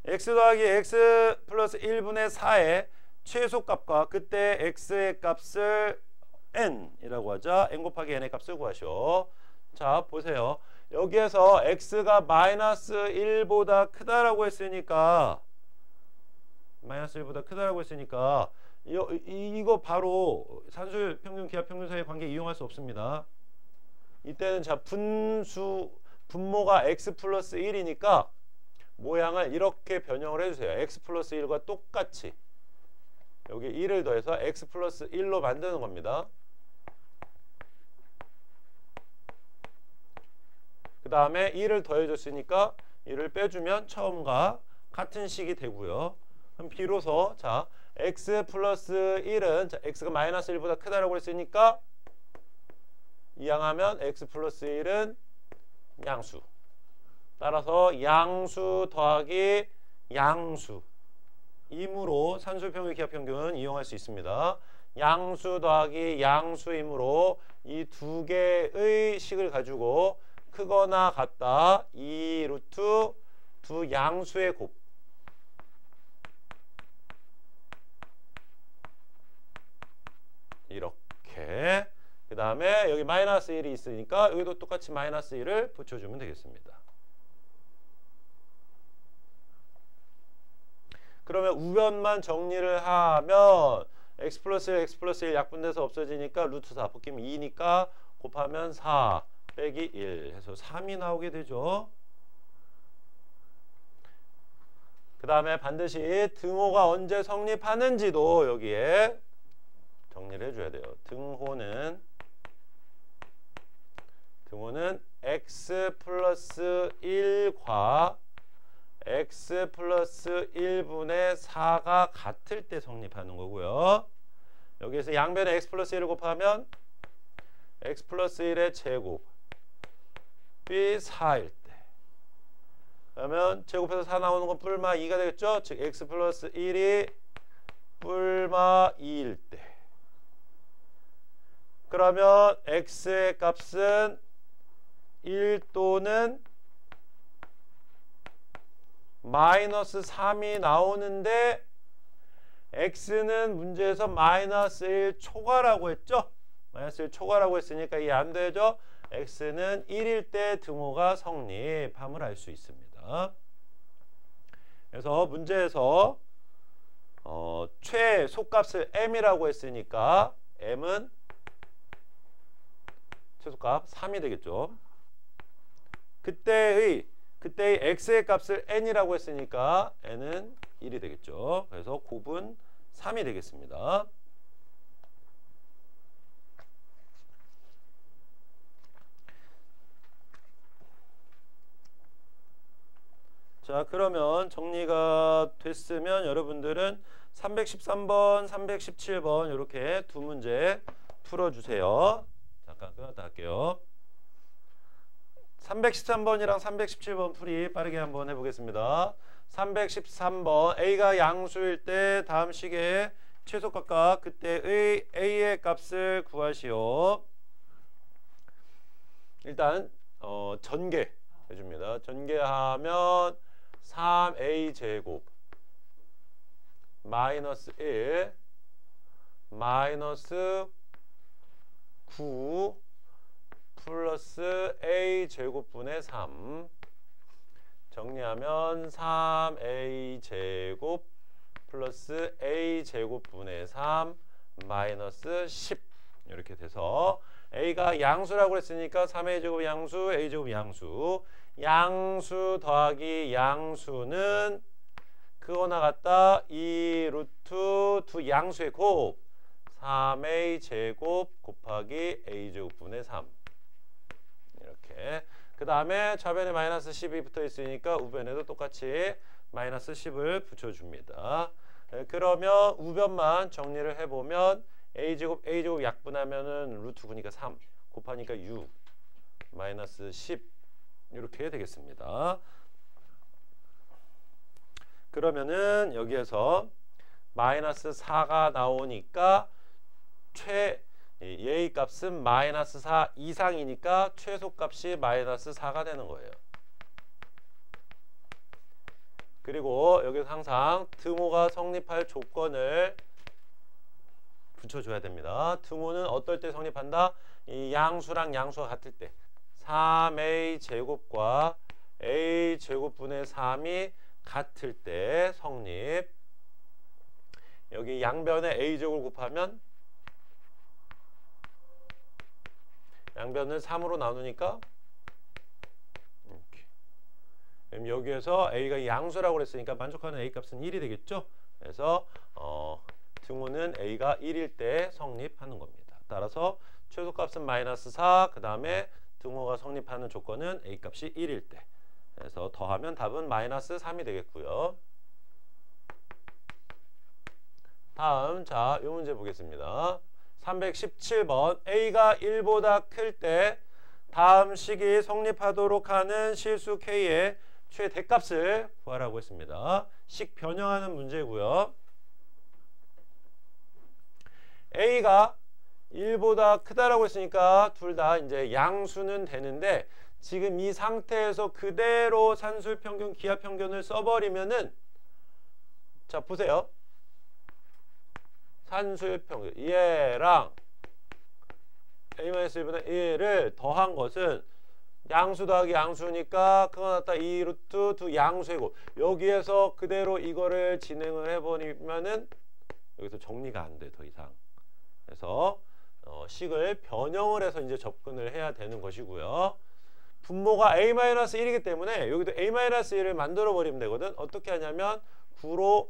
x 더하기 x 플러스 1분의 4의 최소값과 그때 x의 값을 n이라고 하자. n 곱하기 n의 값을 구하시오. 자, 보세요. 여기에서 x가 마이너스 1보다 크다라고 했으니까 이거 바로 산술 평균 기하 평균 사이 관계 이용할 수 없습니다. 이때는 자 분모가 x 플러스 1이니까 모양을 이렇게 변형을 해주세요. x 플러스 1과 똑같이 여기 1을 더해서 x 플러스 1로 만드는 겁니다. 그 다음에 1을 더해줬으니까 1을 빼주면 처음과 같은 식이 되고요. 그럼 비로소 자 x 플러스 1은 자, x가 마이너스 1보다 크다라고 했으니까 이항하면 x 플러스 1은 양수. 따라서 양수 더하기 양수 이므로 산술평균 기하평균 이용할 수 있습니다. 양수 더하기 양수이므로 이 두 개의 식을 가지고 크거나 같다 2 루트 두 양수의 곱. 이렇게. 그 다음에 여기 마이너스 1이 있으니까 여기도 똑같이 마이너스 1을 붙여주면 되겠습니다. 그러면 우변만 정리를 하면 x 플러스 1, x 플러스 1 약분돼서 없어지니까 루트 4 붙이면 2니까 곱하면 4 빼기 1 해서 3이 나오게 되죠. 그 다음에 반드시 등호가 언제 성립하는지도 여기에 정리를 해줘야 돼요. 등호는 x 플러스 1과 x 플러스 1분의 4가 같을 때 성립하는 거고요. 여기에서 양변에 x 플러스 1을 곱하면 x 플러스 1의 제곱이 4일 때, 그러면 제곱해서 4 나오는 건 뿔마 2가 되겠죠. 즉 x 플러스 1이 뿔마 2일 때, 그러면 x의 값은 1 또는 마이너스 3이 나오는데 x는 문제에서 마이너스 1 초과라고 했죠. 마이너스 1 초과라고 했으니까 이해 안 되죠. x는 1일 때 등호가 성립함을 알 수 있습니다. 그래서 문제에서 최소값을 m이라고 했으니까 m은 최소값 3이 되겠죠. 그때의 x의 값을 n이라고 했으니까 n은 1이 되겠죠. 그래서 곱은 3이 되겠습니다. 자, 그러면 정리가 됐으면 여러분들은 313번, 317번 이렇게 두 문제 풀어주세요. 잠깐 끊었다 할게요. 313번이랑 317번 풀이 빠르게 한번 해보겠습니다. 313번 a가 양수일 때 다음 식의 최소값과 그때의 a의 값을 구하시오. 일단 전개 해줍니다. 전개하면 3a 제곱 마이너스 1 마이너스 9 플러스 a 제곱분의 3 정리하면 3a 제곱 플러스 a 제곱분의 3 마이너스 10 이렇게 돼서 a가 양수라고 했으니까 3a 제곱 양수, a 제곱 양수, 양수 더하기 양수는 그거나 같다 2 루트 두 양수의 곱 3a 제곱 곱하기 a 제곱분의 3 이렇게. 그 다음에 좌변에 마이너스 10이 붙어 있으니까 우변에도 똑같이 마이너스 10을 붙여줍니다. 그러면 우변만 정리를 해보면 a제곱 약분하면은 루트 9니까 3 곱하니까 6 마이너스 10 이렇게 되겠습니다. 그러면은 여기에서 마이너스 4가 나오니까 얘의 값은 마이너스 4 이상이니까 최소값이 마이너스 4가 되는 거예요. 그리고 여기서 항상 등호가 성립할 조건을 붙여줘야 됩니다. 등호는 어떨 때 성립한다? 이 양수랑 양수가 같을 때 3a 제곱과 a 제곱분의 3이 같을 때 성립. 여기 양변에 a 제곱을 곱하면 양변을 3으로 나누니까 이렇게. 그럼 여기에서 a가 양수라고 그랬으니까 만족하는 a 값은 1이 되겠죠. 그래서 등호는 a가 1일 때 성립하는 겁니다. 따라서 최소값은 마이너스 4, 그 다음에 등호가 성립하는 조건은 a 값이 1일 때. 그래서 더하면 답은 마이너스 3이 되겠고요. 다음 자, 이 문제 보겠습니다. 317번 a가 1보다 클 때 다음 식이 성립하도록 하는 실수 k의 최대값을 구하라고 했습니다. 식 변형하는 문제고요. a가 1보다 크다라고 했으니까 둘 다 이제 양수는 되는데 지금 이 상태에서 그대로 산술평균, 기하평균을 써버리면은 자 보세요. 산술평균 얘랑 a-1분의 1을 더한 것은 양수 더하기 양수니까 그거 갖다 2 루트 두 양수이고 여기에서 그대로 이거를 진행을 해버리면은 여기서 정리가 안 돼 더 이상. 그래서 식을 변형을 해서 이제 접근을 해야 되는 것이고요. 분모가 a-1이기 때문에 여기도 a-1을 만들어 버리면 되거든. 어떻게 하냐면 9로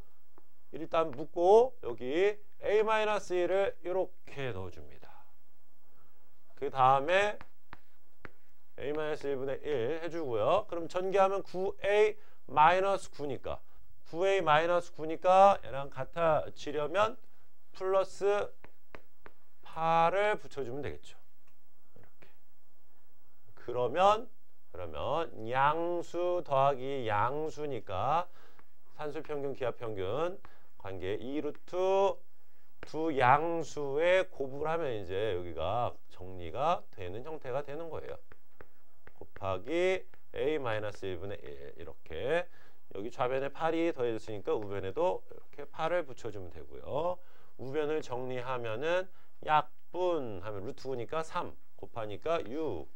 일단 묶고 여기 a-1을 이렇게 넣어줍니다. 그 다음에 a-1분의 1 해주고요. 그럼 전개하면 9a-9니까 9a-9니까 얘랑 같아지려면 플러스 8을 붙여주면 되겠죠. 이렇게. 그러면 양수 더하기 양수니까 산술평균, 기하평균 관계 2루트 두 양수에 곱을 하면 이제 여기가 정리가 되는 형태가 되는 거예요. 곱하기 a-1분의 1 이렇게 여기 좌변에 8이 더해졌으니까 우변에도 이렇게 8을 붙여주면 되고요. 우변을 정리하면은 약분 하면 루트 9니까 3 곱하니까 6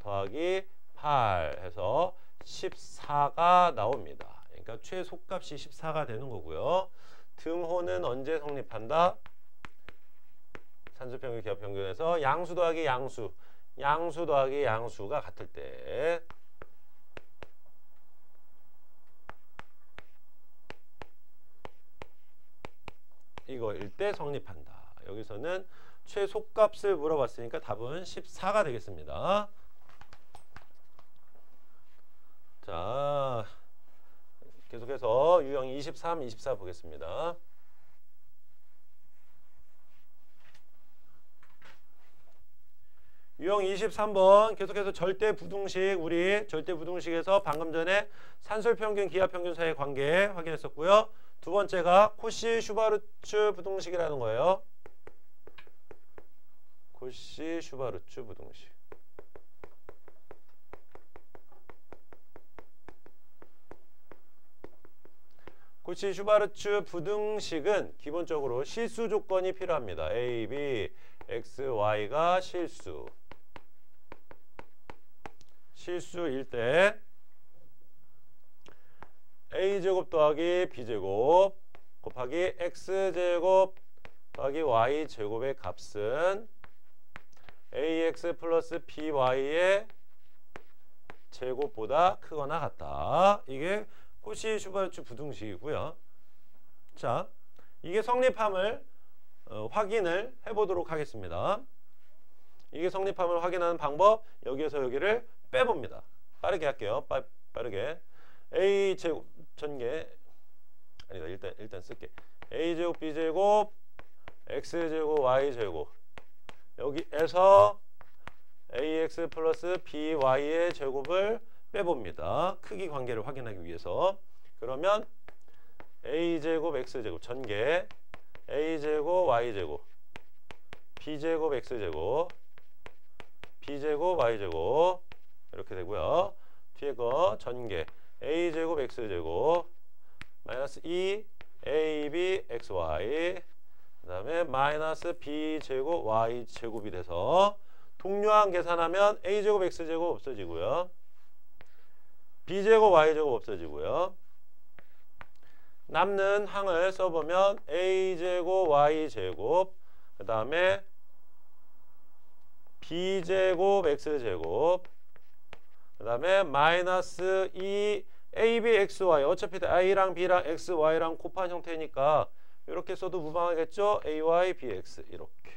더하기 8 해서 14가 나옵니다. 그러니까 최소값이 14가 되는 거고요. 등호는 언제 성립한다? 산술평균, 기하평균에서 양수 더하기 양수, 양수 더하기 양수가 같을 때 이거일 때 성립한다. 여기서는 최소값을 물어봤으니까 답은 14가 되겠습니다. 자, 계속해서 유형 23, 24 보겠습니다. 유형 23번 계속해서 절대부등식 우리 절대부등식에서 방금 전에 산술평균, 기하평균 사이의 관계 확인했었고요. 두 번째가 코시-슈바르츠 부등식이라는 거예요. 코시-슈바르츠 부등식. 코시-슈바르츠 부등식은 기본적으로 실수 조건이 필요합니다. A, B, X, Y가 실수일 때 a제곱 더하기 b제곱 곱하기 x제곱 더하기 y제곱의 값은 ax 플러스 by의 제곱보다 크거나 같다. 이게 코시-슈바르츠 부등식이고요. 자, 이게 성립함을 확인을 해보도록 하겠습니다. 이게 성립함을 확인하는 방법, 여기에서 여기를 빼봅니다. 빠르게 할게요. 빠르게. a제곱 전개 아니다. 일단 쓸게. a제곱 b제곱 x제곱 y제곱 여기에서 ax 플러스 by의 제곱을 빼봅니다. 크기 관계를 확인하기 위해서. 그러면 a제곱 x제곱 전개 a제곱 y제곱 b제곱 x제곱 b제곱 y제곱 이렇게 되고요. 뒤에 거 전개 a제곱 x제곱 마이너스 2 ab xy 그 다음에 마이너스 b제곱 y제곱이 돼서 동료항 계산하면 a제곱 x제곱 없어지고요. b제곱 y제곱 없어지고요. 남는 항을 써보면 a제곱 y제곱 그 다음에 b제곱 x제곱 그 다음에 마이너스 2 ab xy 어차피 i랑 b랑 xy랑 곱한 형태니까 이렇게 써도 무방하겠죠. ay bx 이렇게.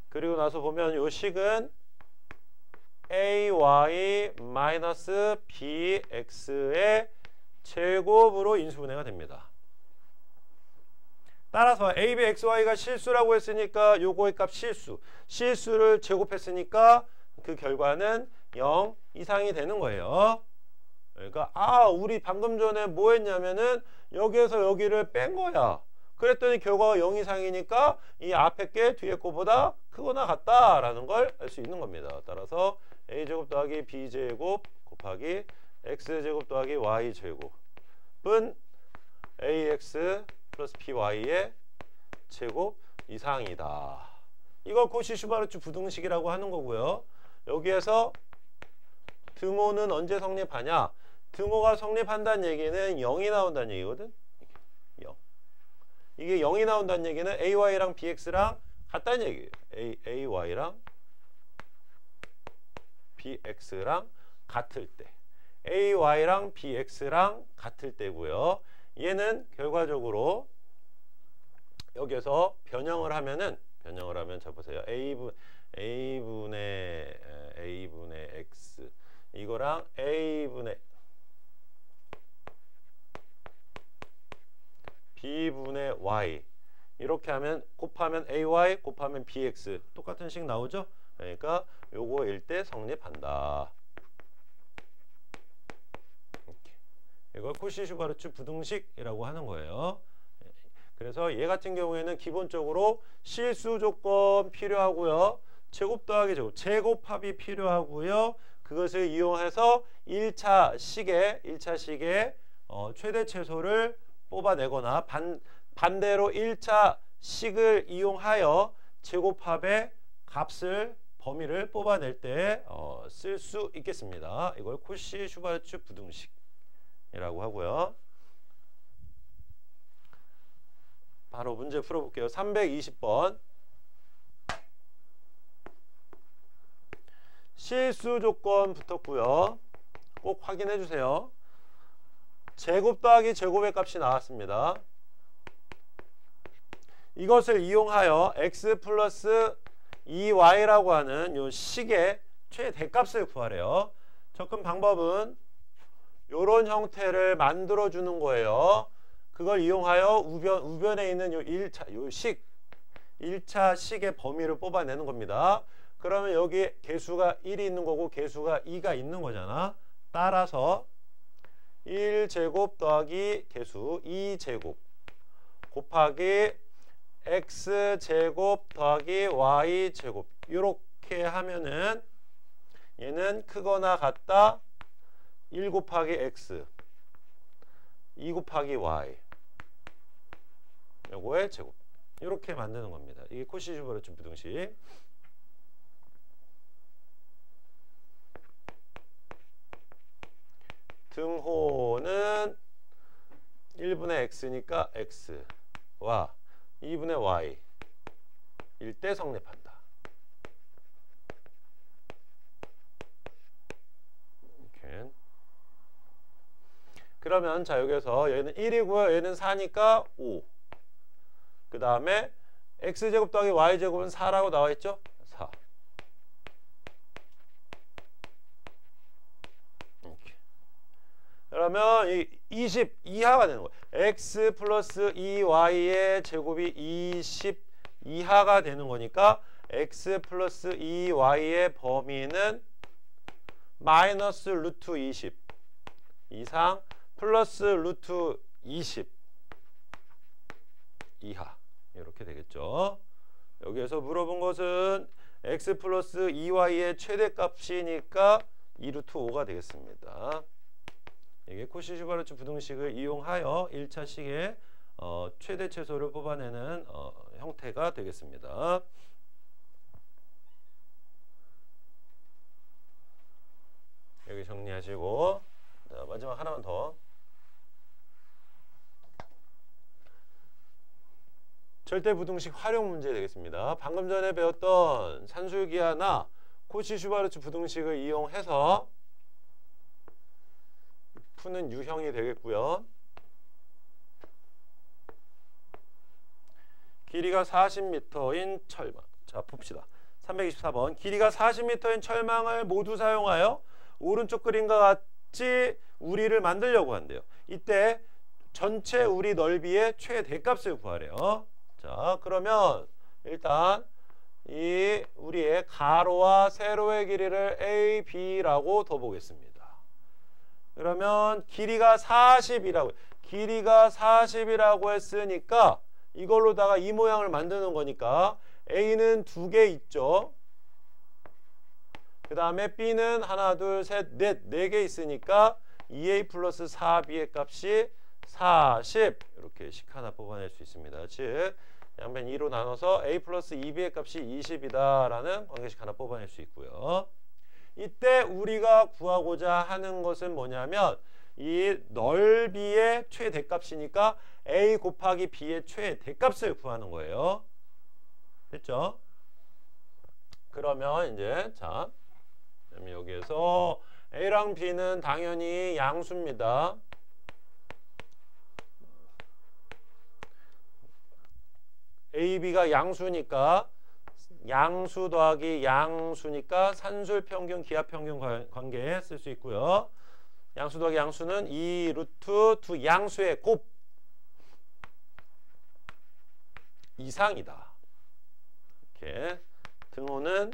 그리고 나서 보면 요 식은 ay 마이너스 bx의 제곱으로 인수분해가 됩니다. 따라서 a, b, x, y가 실수라고 했으니까 요거의 값 실수를 제곱했으니까 그 결과는 0 이상이 되는 거예요. 그러니까 우리 방금 전에 뭐 했냐면은 여기에서 여기를 뺀 거야. 그랬더니 결과가 0 이상이니까 이 앞에 게 뒤에 거보다 크거나 같다라는 걸 알 수 있는 겁니다. 따라서 a제곱 더하기 b제곱 곱하기 x제곱 더하기 y제곱은 ax 플러스 by의 제곱 이상이다. 이걸 코시-슈바르츠 부등식이라고 하는 거고요. 여기에서 등호는 언제 성립하냐? 등호가 성립한다는 얘기는 0이 나온다는 얘기거든. 0. 이게 0이 나온다는 얘기는 ay랑 bx랑 같다는 얘기예요. ay랑 bx랑 같을 때. ay랑 bx랑 같을 때고요. 얘는 결과적으로 여기에서 변형을 하면 자 보세요. a분의 x 이거랑 a분의 b분의 y 이렇게 하면 곱하면 ay 곱하면 bx 똑같은 식 나오죠? 그러니까 요거일 때 성립한다. 이렇게. 이걸 코시-슈바르츠 부등식이라고 하는 거예요. 그래서 얘 같은 경우에는 기본적으로 실수 조건 필요하고요. 제곱 더하기 제곱합이 필요하고요. 그것을 이용해서 1차 식의 최대 최소를 뽑아내거나 반대로 1차 식을 이용하여 제곱합의 값을 범위를 뽑아낼 때 쓸 수 있겠습니다. 이걸 코시-슈바르츠 부등식이라고 하고요. 바로 문제 풀어볼게요. 320번. 실수 조건 붙었고요. 꼭 확인해 주세요. 제곱 더하기 제곱의 값이 나왔습니다. 이것을 이용하여 x 플러스 2y라고 하는 요 식의 최대값을 구하래요. 접근 방법은 요런 형태를 만들어 주는 거예요. 그걸 이용하여 우변에 있는 요 1차 식의 범위를 뽑아내는 겁니다. 그러면 여기 개수가 1이 있는 거고 개수가 2가 있는 거잖아. 따라서 1제곱 더하기 개수 2제곱 곱하기 x제곱 더하기 y제곱 이렇게 하면은 얘는 크거나 같다 1 곱하기 x 2 곱하기 y 요거의 제곱 이렇게 만드는 겁니다. 이게 코시-슈바르츠 부등식. 등호는 1분의 x니까 x와 2분의 y 일 때 성립한다. 이렇게. 그러면 자 여기서 얘는 1이고요. 얘는 4니까 5. 그 다음에 x제곱 더하기 y제곱은 4라고 나와 있죠? 4. 이렇게. 그러면 이 20 이하가 되는 거예요. x 플러스 2y의 제곱이 20 이하가 되는 거니까 x 플러스 2y의 범위는 마이너스 루트 20 이상 플러스 루트 20 이하 이렇게 되겠죠. 여기에서 물어본 것은 x 플러스 2y의 최대값이니까 2루트 5가 되겠습니다. 이게 코시-슈바르츠 부등식을 이용하여 1차 식의 최대 최소를 뽑아내는 형태가 되겠습니다. 여기 정리하시고 자, 마지막 하나만 더. 절대부등식 활용 문제 되겠습니다. 방금 전에 배웠던 산술기하나 코시-슈바르츠 부등식을 이용해서 푸는 유형이 되겠고요. 길이가 40m인 철망. 자, 봅시다. 324번. 길이가 40m인 철망을 모두 사용하여 오른쪽 그림과 같이 우리를 만들려고 한대요. 이때 전체 우리 넓이의 최대값을 구하래요. 자, 그러면 일단 이 우리의 가로와 세로의 길이를 A, B라고 둬보겠습니다. 그러면 길이가 40이라고 했으니까 이걸로다가 이 모양을 만드는 거니까 A는 2개 있죠. 그 다음에 B는 하나, 둘, 셋, 넷, 4개 있으니까 2A 플러스 4B의 값이 40 이렇게 식 하나 뽑아낼 수 있습니다. 즉 양변 2로 나눠서 A 플러스 2B의 값이 20이다 라는 관계식 하나 뽑아낼 수 있고요. 이때 우리가 구하고자 하는 것은 뭐냐면 이 넓이의 최대값이니까 A 곱하기 B의 최대값을 구하는 거예요. 됐죠? 그러면 이제 자 여기에서 A랑 B는 당연히 양수입니다. A, B가 양수니까 양수 더하기 양수니까 산술평균, 기하평균 관계에 쓸 수 있고요. 양수 더하기 양수는 2 루트 두 양수의 곱 이상이다. 이렇게 등호는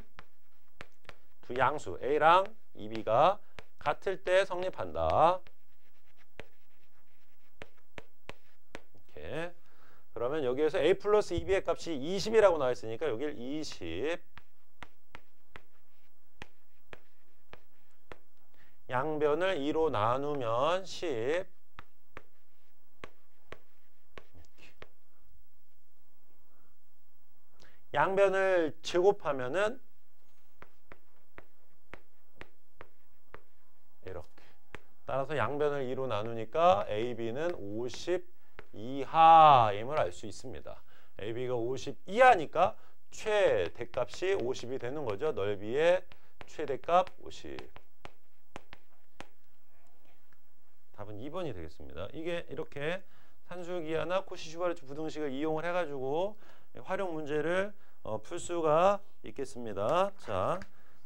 두 양수 A랑 2B가 같을 때 성립한다. 이렇게 그러면 여기에서 A 플러스 2B의 값이 20이라고 나와 있으니까 여기를 20 양변을 2로 나누면 10 양변을 제곱하면은 이렇게 따라서 양변을 2로 나누니까 AB는 50 이하임을 알 수 있습니다. AB가 50 이하니까 최대값이 50이 되는 거죠. 넓이의 최대값 50. 답은 2번이 되겠습니다. 이게 이렇게 산술기하나 코시-슈바르츠 부등식을 이용을 해가지고 활용 문제를 풀 수가 있겠습니다. 자,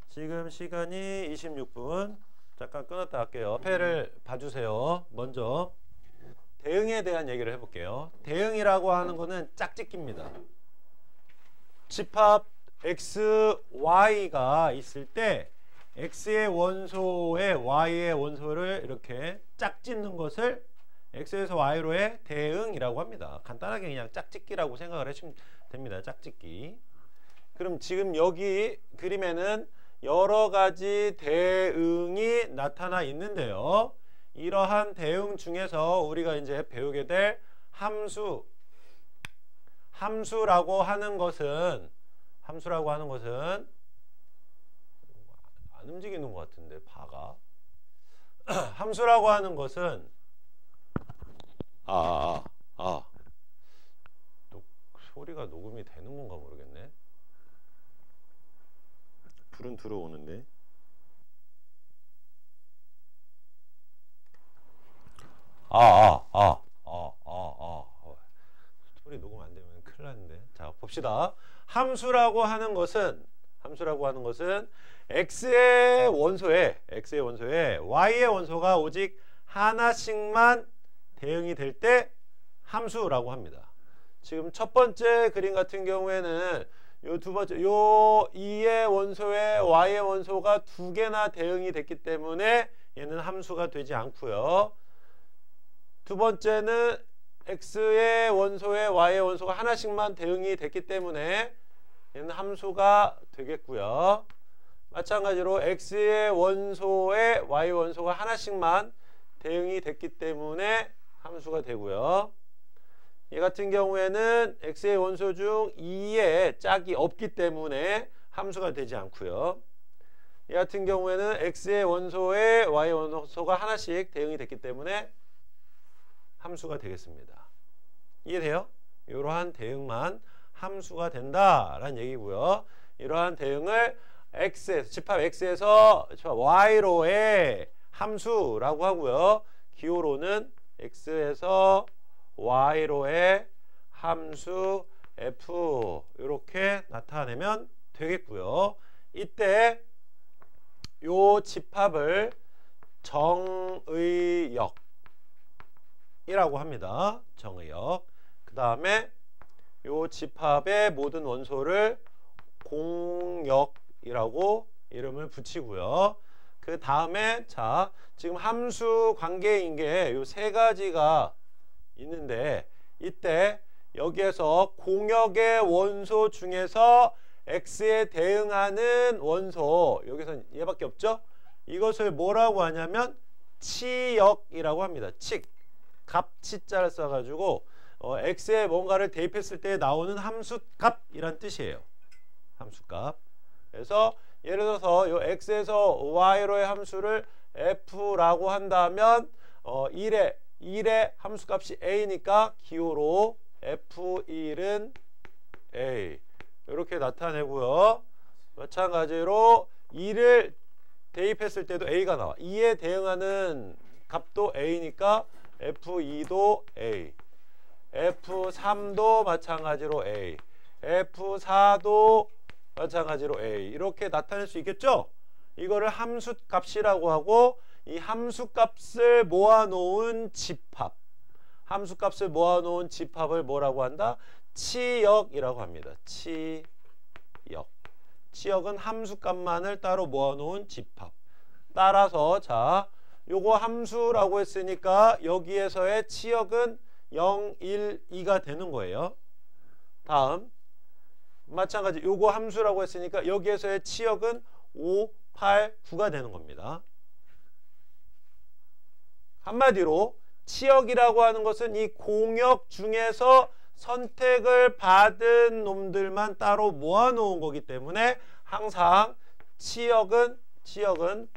지금 시간이 26분. 잠깐 끊었다 할게요. 패를 봐주세요. 먼저 대응에 대한 얘기를 해볼게요. 대응이라고 하는 거는 짝짓기입니다. 집합 x, y가 있을 때 x의 원소에 y의 원소를 이렇게 짝짓는 것을 x에서 y로의 대응이라고 합니다. 간단하게 그냥 짝짓기라고 생각을 하시면 됩니다. 짝짓기. 그럼 지금 여기 그림에는 여러 가지 대응이 나타나 있는데요. 이러한 대응 중에서 우리가 이제 배우게 될 함수라고 하는 것은 안 움직이는 것 같은데 바가 함수라고 하는 것은 소리가 녹음이 되는 건가 모르겠네. 불은 들어오는데. 소리 녹음 안 되면 큰일 났는데. 자, 봅시다. 함수라고 하는 것은 x의 원소에 y의 원소가 오직 하나씩만 대응이 될 때 함수라고 합니다. 지금 첫 번째 그림 같은 경우에는 요 두 번째 요 2의 원소에 y의 원소가 2개나 대응이 됐기 때문에 얘는 함수가 되지 않고요. 두 번째는 x의 원소에 y의 원소가 하나씩만 대응이 됐기 때문에 얘는 함수가 되겠고요. 마찬가지로 x의 원소에 y 원소가 하나씩만 대응이 됐기 때문에 함수가 되고요. 얘 같은 경우에는 x의 원소 중 2의 짝이 없기 때문에 함수가 되지 않고요. 얘 같은 경우에는 x의 원소에 y의 원소가 하나씩 대응이 됐기 때문에 함수가 되겠습니다. 이해돼요? 이러한 대응만 함수가 된다라는 얘기고요. 이러한 대응을 집합 x에서 y로의 함수라고 하고요. 기호로는 x에서 y로의 함수 f 이렇게 나타내면 되겠고요. 이때 요 집합을 정의역이라고 합니다. 정의역. 그 다음에 요 집합의 모든 원소를 공역이라고 이름을 붙이고요. 그 다음에 자 지금 함수 관계인 게 요 세 가지가 있는데 이때 여기에서 공역의 원소 중에서 x에 대응하는 원소, 여기서 얘밖에 없죠? 이것을 뭐라고 하냐면 치역이라고 합니다. 칙, 값치자를 써가지고 x에 뭔가를 대입했을 때 나오는 함수값이란 뜻이에요. 함수값. 그래서 예를 들어서 요 x에서 y로의 함수를 f라고 한다면 1의 함수값이 a니까 기호로 f1은 a 이렇게 나타내고요. 마찬가지로 2를 대입했을 때도 a가 나와. 2에 대응하는 값도 a니까 f2도 a, f3도 마찬가지로 a, f4도 마찬가지로 a 이렇게 나타낼 수 있겠죠? 이거를 함수값이라고 하고 이 함수값을 모아놓은 집합, 함수값을 모아놓은 집합을 뭐라고 한다? 치역이라고 합니다. 치역. 치역은 함수값만을 따로 모아놓은 집합. 따라서 자, 요거 함수라고 했으니까 여기에서의 치역은 0, 1, 2가 되는 거예요. 다음 마찬가지 요거 함수라고 했으니까 여기에서의 치역은 5, 8, 9가 되는 겁니다. 한마디로 치역이라고 하는 것은 이 공역 중에서 선택을 받은 놈들만 따로 모아놓은 거기 때문에 항상 치역은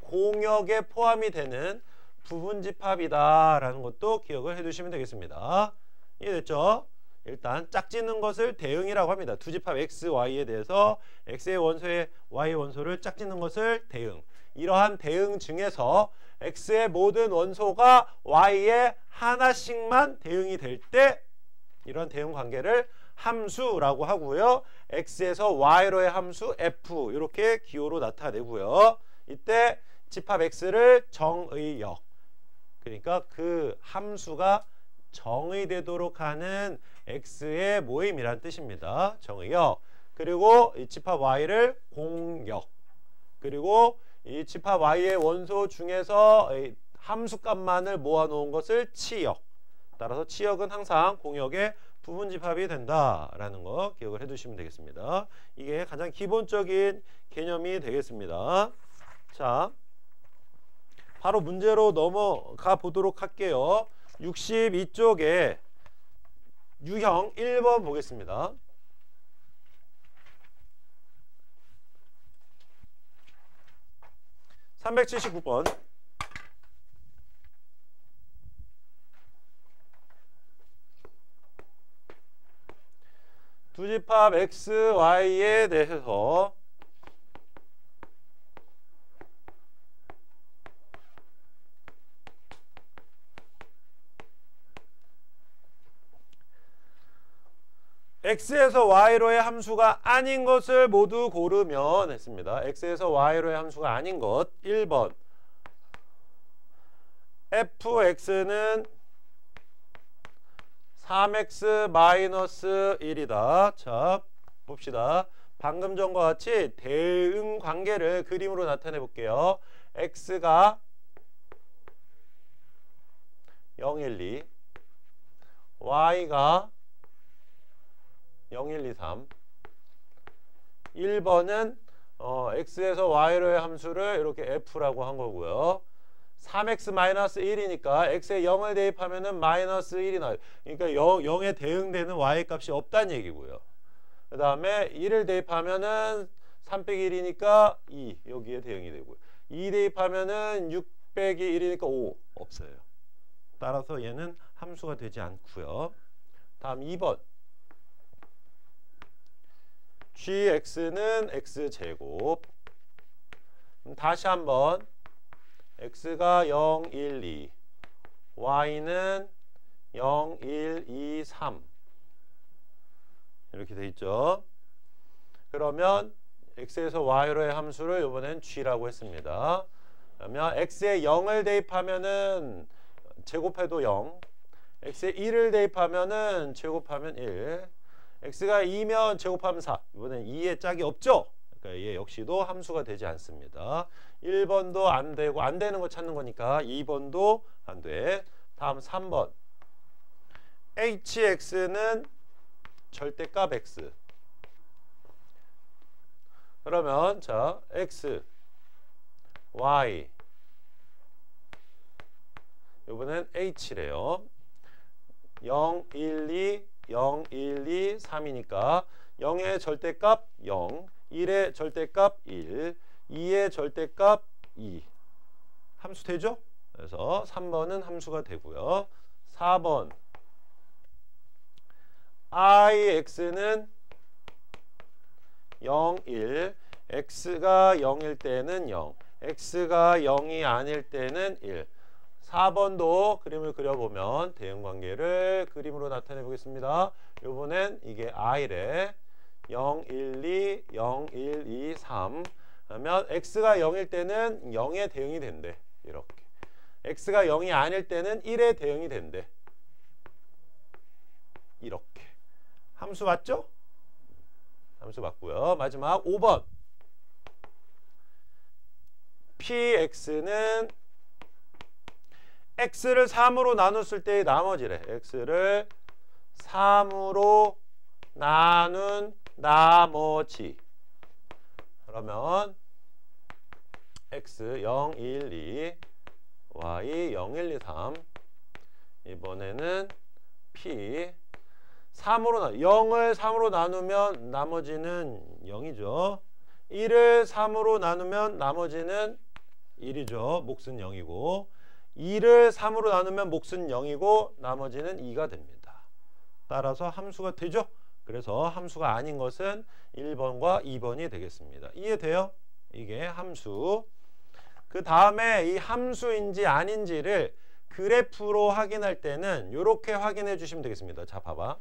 공역에 포함이 되는 부분집합이다라는 것도 기억을 해두시면 되겠습니다. 이해됐죠? 일단 짝짓는 것을 대응이라고 합니다. 두 집합 x, y에 대해서 x의 원소에 y의 원소를 짝짓는 것을 대응. 이러한 대응 중에서 x의 모든 원소가 y에 하나씩만 대응이 될 때 이런 대응 관계를 함수라고 하고요. x에서 y로의 함수 f 이렇게 기호로 나타내고요. 이때 집합 x를 정의역, 그러니까 그 함수가 정의되도록 하는 x의 모임이란 뜻입니다. 정의역. 그리고 이 집합 y를 공역. 그리고 이 집합 y의 원소 중에서 함수값만을 모아놓은 것을 치역. 따라서 치역은 항상 공역의 부분집합이 된다라는 거 기억을 해두시면 되겠습니다. 이게 가장 기본적인 개념이 되겠습니다. 자, 바로 문제로 넘어가 보도록 할게요. 62쪽에 유형 1번 보겠습니다. (379번) 두 집합 x, y에 대해서 x에서 y로의 함수가 아닌 것을 모두 고르면 했습니다. x에서 y로의 함수가 아닌 것 1번 fx는 3x-1이다. 자, 봅시다. 방금 전과 같이 대응 관계를 그림으로 나타내 볼게요. x가 0, 1, 2, y가 0, 1, 2, 3. 1번은 x에서 y로의 함수를 이렇게 f라고 한 거고요. 3x-1이니까 x에 0을 대입하면은 마이너스 1이 나와요. 그러니까 0에 대응되는 y 값이 없다는 얘기고요. 그 다음에 1을 대입하면은 3 빼기 1이니까 2 여기에 대응이 되고요. 2 대입하면은 6 빼기 1이니까 5 없어요. 따라서 얘는 함수가 되지 않고요. 다음 2번 gx는 x제곱. 다시 한번 x가 0, 1, 2 y는 0, 1, 2, 3 이렇게 돼 있죠. 그러면 x에서 y로의 함수를 이번엔 g라고 했습니다. 그러면 x에 0을 대입하면은 제곱해도 0, x에 1을 대입하면은 제곱하면 1, x가 2면 제곱하면 4. 이번엔 2의 짝이 없죠? 그러니까 얘 역시도 함수가 되지 않습니다. 1번도 안 되고 안 되는 거 찾는 거니까 2번도 안 돼. 다음 3번 hx는 절대값 x, 그러면 자 x, y 이번엔 h래요. 0, 1, 2, 0, 1, 2, 3이니까 0의 절대값 0, 1의 절대값 1, 2의 절대값 2. 함수 되죠? 그래서 3번은 함수가 되고요. 4번 ix는 0, 1, x가 0일 때는 0, x가 0이 아닐 때는 1. 4번도 그림을 그려보면 대응관계를 그림으로 나타내 보겠습니다. 요번엔 이게 i래. 0, 1, 2, 0, 1, 2, 3 그러면 x가 0일 때는 0에 대응이 된대. 이렇게. x가 0이 아닐 때는 1에 대응이 된대. 이렇게. 함수 맞죠? 함수 맞고요. 마지막 5번 px는 x를 3으로 나눴을 때의 나머지래. x를 3으로 나눈 나머지. 그러면 x 0, 1, 2, y 0, 1, 2, 3. 이번에는 p 0을 3으로 나누면 나머지는 0이죠. 1을 3으로 나누면 나머지는 1이죠. 몫은 0이고 2를 3으로 나누면 몫은 0이고 나머지는 2가 됩니다. 따라서 함수가 되죠. 그래서 함수가 아닌 것은 1번과 2번이 되겠습니다. 이해돼요? 이게 함수. 그 다음에 이 함수인지 아닌지를 그래프로 확인할 때는 이렇게 확인해 주시면 되겠습니다. 자, 봐봐.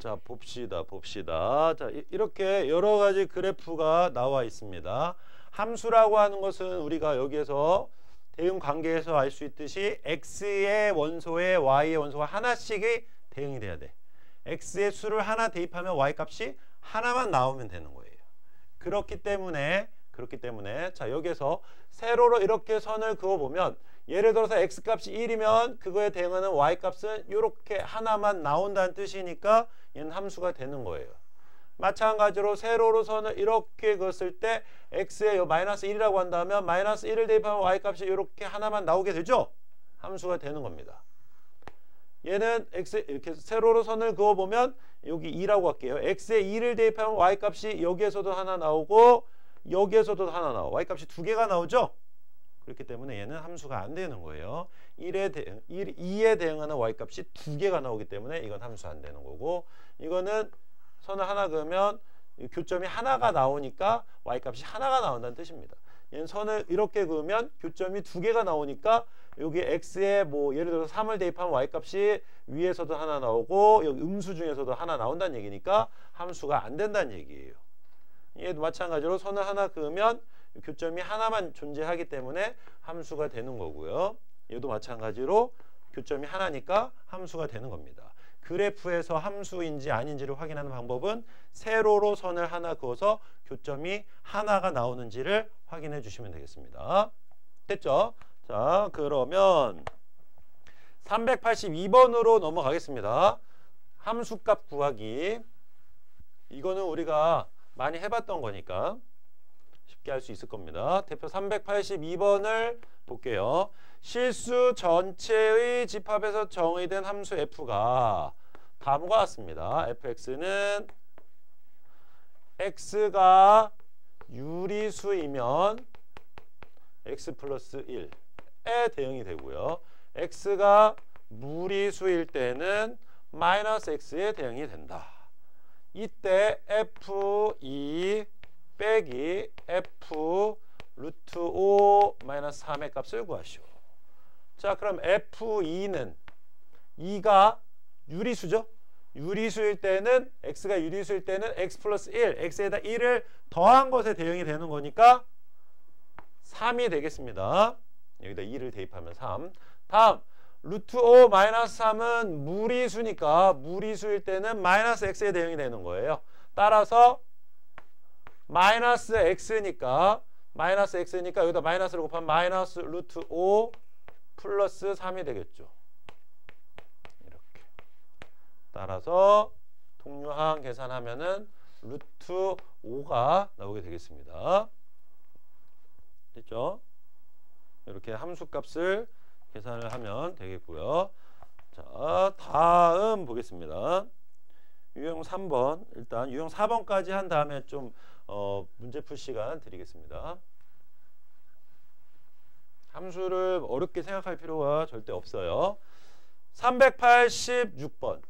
자, 봅시다. 자, 이렇게 여러 가지 그래프가 나와 있습니다. 함수라고 하는 것은 우리가 여기에서 대응 관계에서 알 수 있듯이 x의 원소에 y의 원소가 하나씩이 대응이 돼야 돼. x의 수를 하나 대입하면 y 값이 하나만 나오면 되는 거예요. 그렇기 때문에 자, 여기에서 세로로 이렇게 선을 그어 보면 예를 들어서 x 값이 1이면 그거에 대응하는 y 값은 이렇게 하나만 나온다는 뜻이니까 얘는 함수가 되는 거예요. 마찬가지로 세로로 선을 이렇게 그었을 때 x에 마이너스 1이라고 한다면 마이너스 1을 대입하면 y 값이 이렇게 하나만 나오게 되죠. 함수가 되는 겁니다. 얘는 x 이렇게 세로로 선을 그어 보면 여기 2라고 할게요. x에 2를 대입하면 y 값이 여기에서도 하나 나오고 여기에서도 하나 나와. y 값이 두 개가 나오죠. 그렇기 때문에 얘는 함수가 안 되는 거예요. 2에 대응하는 y 값이 두 개가 나오기 때문에 이건 함수 안 되는 거고, 이거는 선을 하나 그으면 교점이 하나가 나오니까 y 값이 하나가 나온다는 뜻입니다. 얘는 선을 이렇게 그으면 교점이 두 개가 나오니까 여기 x에 뭐 예를 들어서 3을 대입하면 y 값이 위에서도 하나 나오고 여기 음수 중에서도 하나 나온다는 얘기니까 함수가 안 된다는 얘기예요. 얘도 마찬가지로 선을 하나 그으면 교점이 하나만 존재하기 때문에 함수가 되는 거고요. 얘도 마찬가지로 교점이 하나니까 함수가 되는 겁니다. 그래프에서 함수인지 아닌지를 확인하는 방법은 세로로 선을 하나 그어서 교점이 하나가 나오는지를 확인해 주시면 되겠습니다. 됐죠? 자, 그러면 382번으로 넘어가겠습니다. 함수값 구하기. 이거는 우리가 많이 해봤던 거니까 쉽게 할 수 있을 겁니다. 대표 382번을 볼게요. 실수 전체의 집합에서 정의된 함수 f가 다음과 같습니다. fx는 x가 유리수이면 x 플러스 1에 대응이 되고요. x가 무리수일 때는 마이너스 x에 대응이 된다. 이때 f2 빼기 f 루트 5 마이너스 3의 값을 구하시오. 자, 그럼 f2는 2가 유리수죠? 유리수일 때는 x가 유리수일 때는 x 플러스 1, x에다 1을 더한 것에 대응이 되는 거니까 3이 되겠습니다. 여기다 2를 대입하면 3. 다음 루트 5 마이너스 3은 무리수니까 무리수일 때는 마이너스 x에 대응이 되는 거예요. 따라서 마이너스 x니까 여기다 마이너스를 곱하면 마이너스 루트 5 플러스 3이 되겠죠. 이렇게. 따라서 동류항 계산하면은 루트 5가 나오게 되겠습니다. 됐죠? 이렇게 함수값을 계산을 하면 되겠고요. 자, 다음 보겠습니다. 유형 3번. 일단 유형 4번까지 한 다음에 좀 문제 풀 시간 드리겠습니다. 함수를 어렵게 생각할 필요가 절대 없어요. 386번.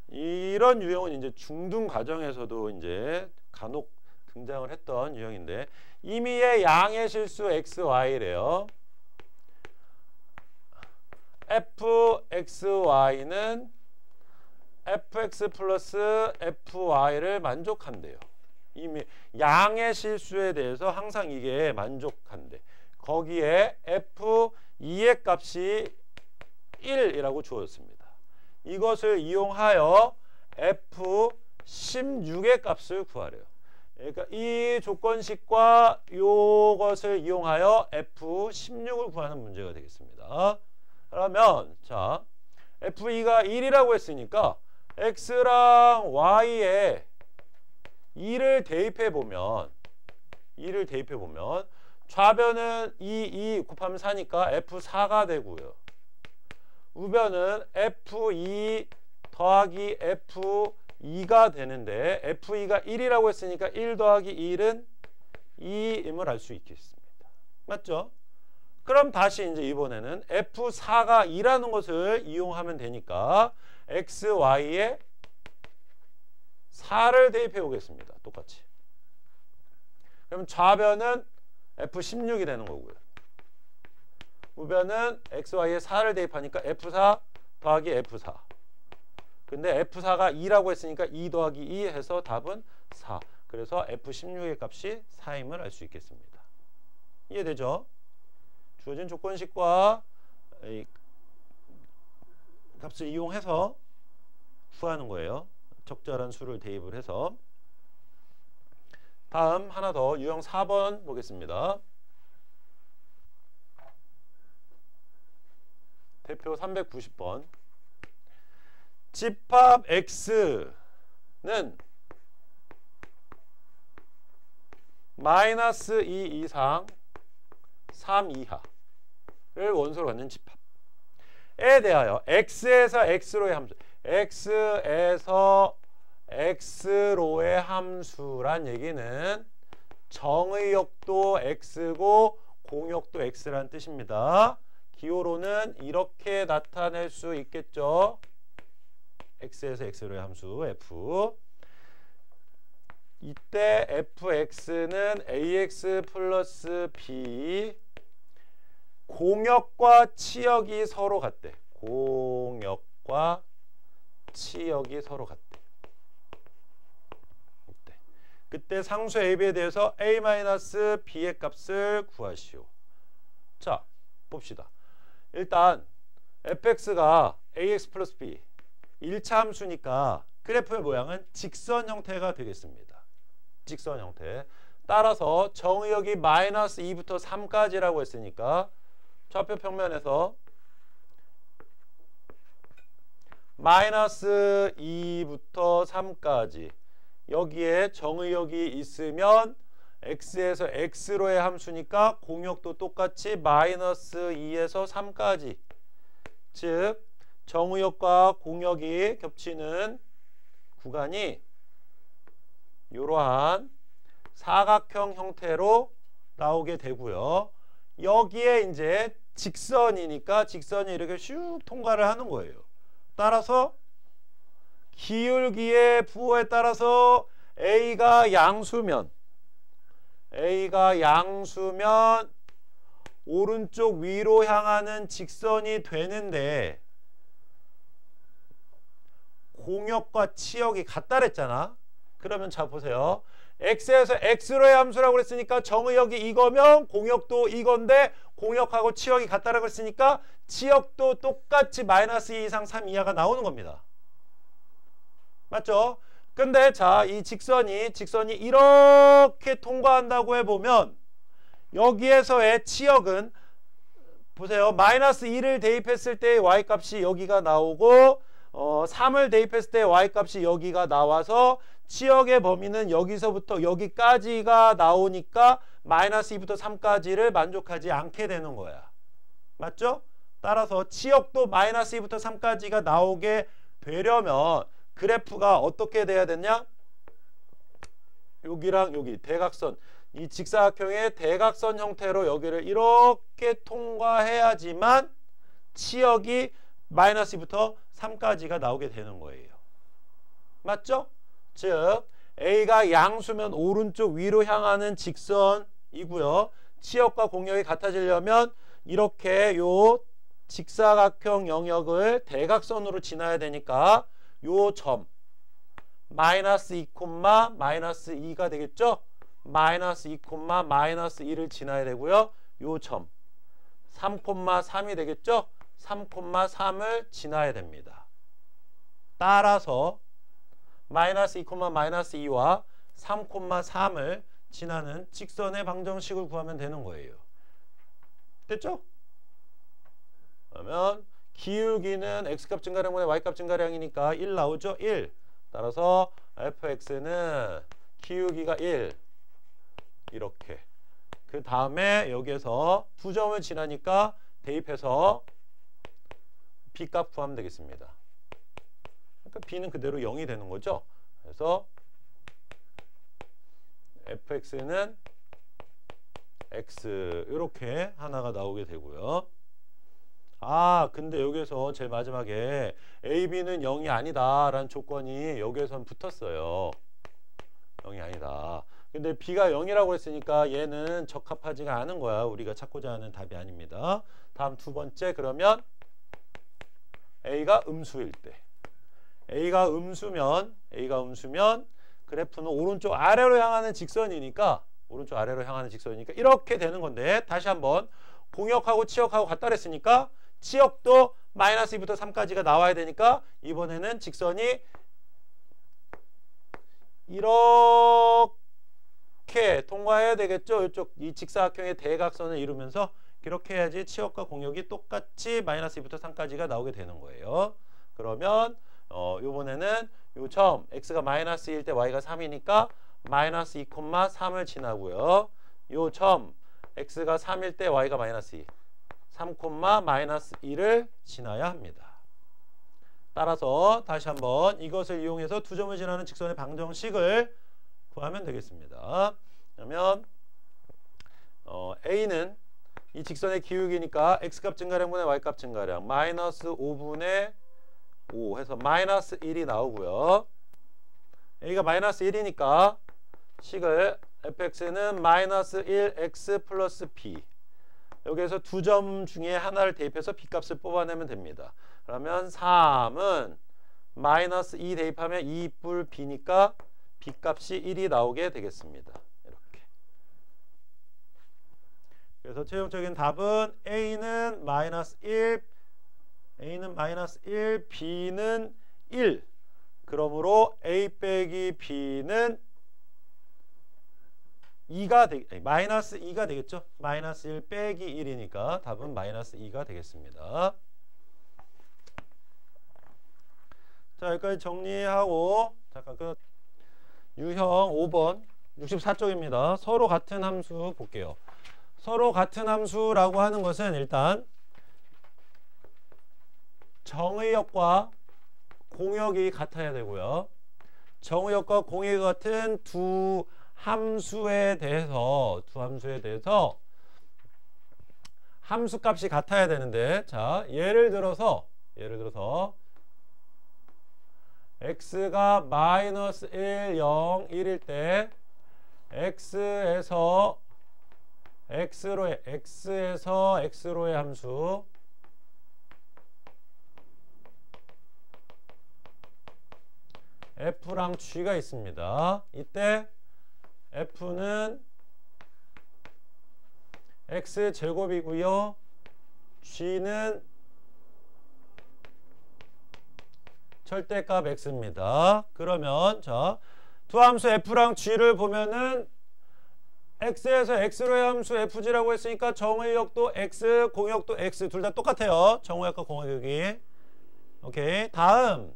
이런 유형은 이제 중등 과정에서도 이제 간혹 등장을 했던 유형인데 임의의 양의 실수 xy래요. fxy는 fx 플러스 fy를 만족한대요. 이미 양의 실수에 대해서 항상 이게 만족한대. 거기에 f2의 값이 1이라고 주어졌습니다. 이것을 이용하여 f16의 값을 구하래요. 그러니까 이 조건식과 이것을 이용하여 f16을 구하는 문제가 되겠습니다. 그러면 자, f2가 1이라고 했으니까 x랑 y에 2를 대입해 보면 좌변은 2 곱하면 4니까 f4가 되고요. 우변은 f2 더하기 f2가 되는데 f2가 1이라고 했으니까 1 더하기 1은 2임을 알 수 있겠습니다. 맞죠? 그럼 다시 이제 이번에는 f4가 2라는 것을 이용하면 되니까 x, y에 4를 대입해 오겠습니다. 똑같이. 그럼 좌변은 f16이 되는 거고요. 우변은 x, y에 4를 대입하니까 f4 더하기 f4. 근데 f4가 2라고 했으니까 2 더하기 2 해서 답은 4. 그래서 f16의 값이 4임을 알 수 있겠습니다. 이해되죠? 주어진 조건식과 이 값을 이용해서 구하는 거예요. 적절한 수를 대입을 해서. 다음 하나 더 유형 4번 보겠습니다. 대표 390번. 집합 x는 마이너스 2 이상 3 이하를 원소로 갖는 집합에 대하여 x에서 x로의 함수, x에서 x로의 함수란 얘기는 정의역도 x고 공역도 x란 뜻입니다. 기호로는 이렇게 나타낼 수 있겠죠. x에서 x로의 함수 f. 이때 fx는 ax 플러스 b, 공역과 치역이 서로 같대. 공역과 치역이 서로 같대. 그때 상수 AB에 대해서 a-b의 값을 구하시오. 자, 봅시다. 일단 fx가 ax 플러스 b 1차 함수니까 그래프의 모양은 직선 형태가 되겠습니다. 직선 형태. 따라서 정의역이 마이너스 2부터 3까지라고 했으니까 좌표 평면에서 마이너스 2부터 3까지 여기에 정의역이 있으면 x에서 x로의 함수니까 공역도 똑같이 마이너스 2에서 3까지, 즉 정의역과 공역이 겹치는 구간이 이러한 사각형 형태로 나오게 되고요. 여기에 이제 직선이니까 직선이 이렇게 슉 통과를 하는 거예요. 따라서 기울기의 부호에 따라서 A가 양수면 오른쪽 위로 향하는 직선이 되는데 공역과 치역이 같다 그랬잖아. 그러면 자 보세요. x에서 x로의 함수라고 그랬으니까 정의역이 이거면 공역도 이건데 공역하고 치역이 같다라고 했으니까 치역도 똑같이 마이너스 2 이상 3 이하가 나오는 겁니다. 맞죠? 근데 자, 이 직선이 이렇게 통과한다고 해보면 여기에서의 치역은 보세요. 마이너스 2를 대입했을 때 y값이 여기가 나오고 3을 대입했을 때 y값이 여기가 나와서 치역의 범위는 여기서부터 여기까지가 나오니까 마이너스 2부터 3까지를 만족하지 않게 되는 거야. 맞죠? 따라서 치역도 마이너스 2부터 3까지가 나오게 되려면 그래프가 어떻게 돼야 되냐? 여기랑 여기 대각선, 이 직사각형의 대각선 형태로 여기를 이렇게 통과해야지만 치역이 마이너스 2부터 3까지가 나오게 되는 거예요. 맞죠? 즉 A가 양수면 오른쪽 위로 향하는 직선이고요. 치역과 공역이 같아지려면 이렇게 요 직사각형 영역을 대각선으로 지나야 되니까 요 점 마이너스 2, 마이너스 2가 되겠죠? 마이너스 2, 마이너스 2를 지나야 되고요. 요 점 3, 3이 되겠죠? 3, 3을 지나야 됩니다. 따라서 마이너스 2, 마이너스 2와 3, 3을 지나는 직선의 방정식을 구하면 되는 거예요. 됐죠? 그러면 기울기는 x값 증가량분의 y값 증가량이니까 1 나오죠? 1. 따라서 fx는 기울기가 1. 이렇게. 그 다음에 여기에서 두 점을 지나니까 대입해서 b값 구하면 되겠습니다. 그러니까 b는 그대로 0이 되는 거죠. 그래서 fx는 x 이렇게 하나가 나오게 되고요. 아, 근데 여기서 제일 마지막에 a, b는 0이 아니다 라는 조건이 여기에선 붙었어요. 0이 아니다. 근데 b가 0이라고 했으니까 얘는 적합하지가 않은 거야. 우리가 찾고자 하는 답이 아닙니다. 다음 두 번째, 그러면 a가 음수일 때, A가 음수면 그래프는 오른쪽 아래로 향하는 직선이니까 이렇게 되는 건데, 다시 한번 공역하고 치역하고 같다 그랬으니까 치역도 마이너스 2부터 3까지가 나와야 되니까 이번에는 직선이 이렇게 통과해야 되겠죠. 이쪽 이 직사각형의 대각선을 이루면서 이렇게 해야지 치역과 공역이 똑같이 마이너스 2부터 3까지가 나오게 되는 거예요. 그러면 이번에는 요 점 x가 마이너스 1일 때 y가 3이니까 마이너스 2, 3을 지나고요. 요 점 x가 3일 때 y가 마이너스 2, 3, 마이너스 2를 지나야 합니다. 따라서 다시 한번 이것을 이용해서 두 점을 지나는 직선의 방정식을 구하면 되겠습니다. 그러면 a는 이 직선의 기울기니까 x값 증가량분의 y값 증가량 마이너스 5분의 5 해서 마이너스 1이 나오고요. a가 마이너스 1이니까 식을 fx는 마이너스 1x 플러스 b, 여기에서 두 점 중에 하나를 대입해서 b값을 뽑아내면 됩니다. 그러면 3은 마이너스 2 대입하면 2뿔 b니까 b값이 1이 나오게 되겠습니다. 이렇게. 그래서 최종적인 답은 a는 마이너스 1, b는 1. 그러므로 a 빼기 b는 2가 마이너스 2가 되겠죠. 마이너스 1 빼기 1이니까 답은 마이너스 2가 되겠습니다. 자, 여기까지 정리하고 잠깐 끝. 유형 5번 64쪽입니다. 서로 같은 함수 볼게요. 서로 같은 함수라고 하는 것은 일단 정의역과 공역이 같아야 되고요. 정의역과 공역이 같은 두 함수에 대해서 함수값이 같아야 되는데, 자, 예를 들어서 x가 마이너스 1, 0, 1일 때 x에서 x로의 함수 f랑 g가 있습니다. 이때 f는 x제곱이고요. g는 절대값 x입니다. 그러면 자, 두 함수 f랑 g를 보면은 x에서 x로의 함수 fg라고 했으니까 정의역도 x, 공역도 x 둘 다 똑같아요. 정의역과 공역이. 오케이. 다음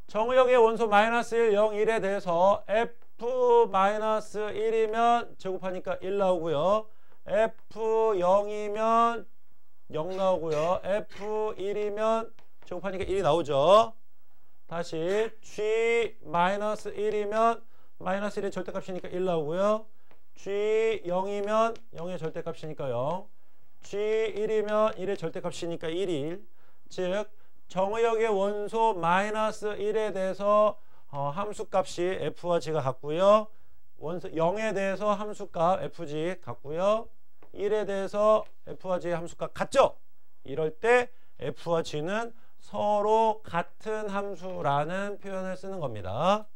정의역의 원소 마이너스 1, 0, 1에 대해서 f 마이너스 1이면 제곱하니까 1 나오고요. f 0이면 0 나오고요. f 1이면 제곱하니까 1이 나오죠. 다시 g 마이너스 1이면 마이너스 1의 절대값이니까 1 나오고요. g 0이면 0의 절대값이니까 0. g 1이면 1의 절대값이니까 1일. 즉 정의역의 원소 마이너스 1에 대해서 함수값이 f와 g가 같고요. 원소 0에 대해서 함수값 fg 같고요. 1에 대해서 f와 g의 함수값 같죠? 이럴 때 f와 g는 서로 같은 함수라는 표현을 쓰는 겁니다.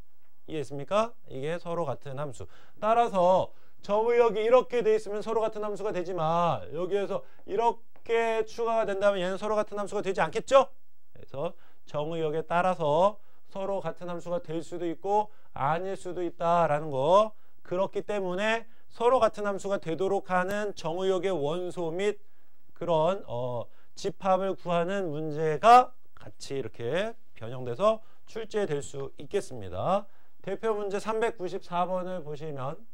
이해했습니까? 이게 서로 같은 함수. 따라서 정의역이 이렇게 돼 있으면 서로 같은 함수가 되지만 여기에서 이렇게 추가가 된다면 얘는 서로 같은 함수가 되지 않겠죠? 그래서 정의역에 따라서 서로 같은 함수가 될 수도 있고 아닐 수도 있다라는 거. 그렇기 때문에 서로 같은 함수가 되도록 하는 정의역의 원소 및 그런 집합을 구하는 문제가 같이 이렇게 변형돼서 출제될 수 있겠습니다. 대표 문제 394번을 보시면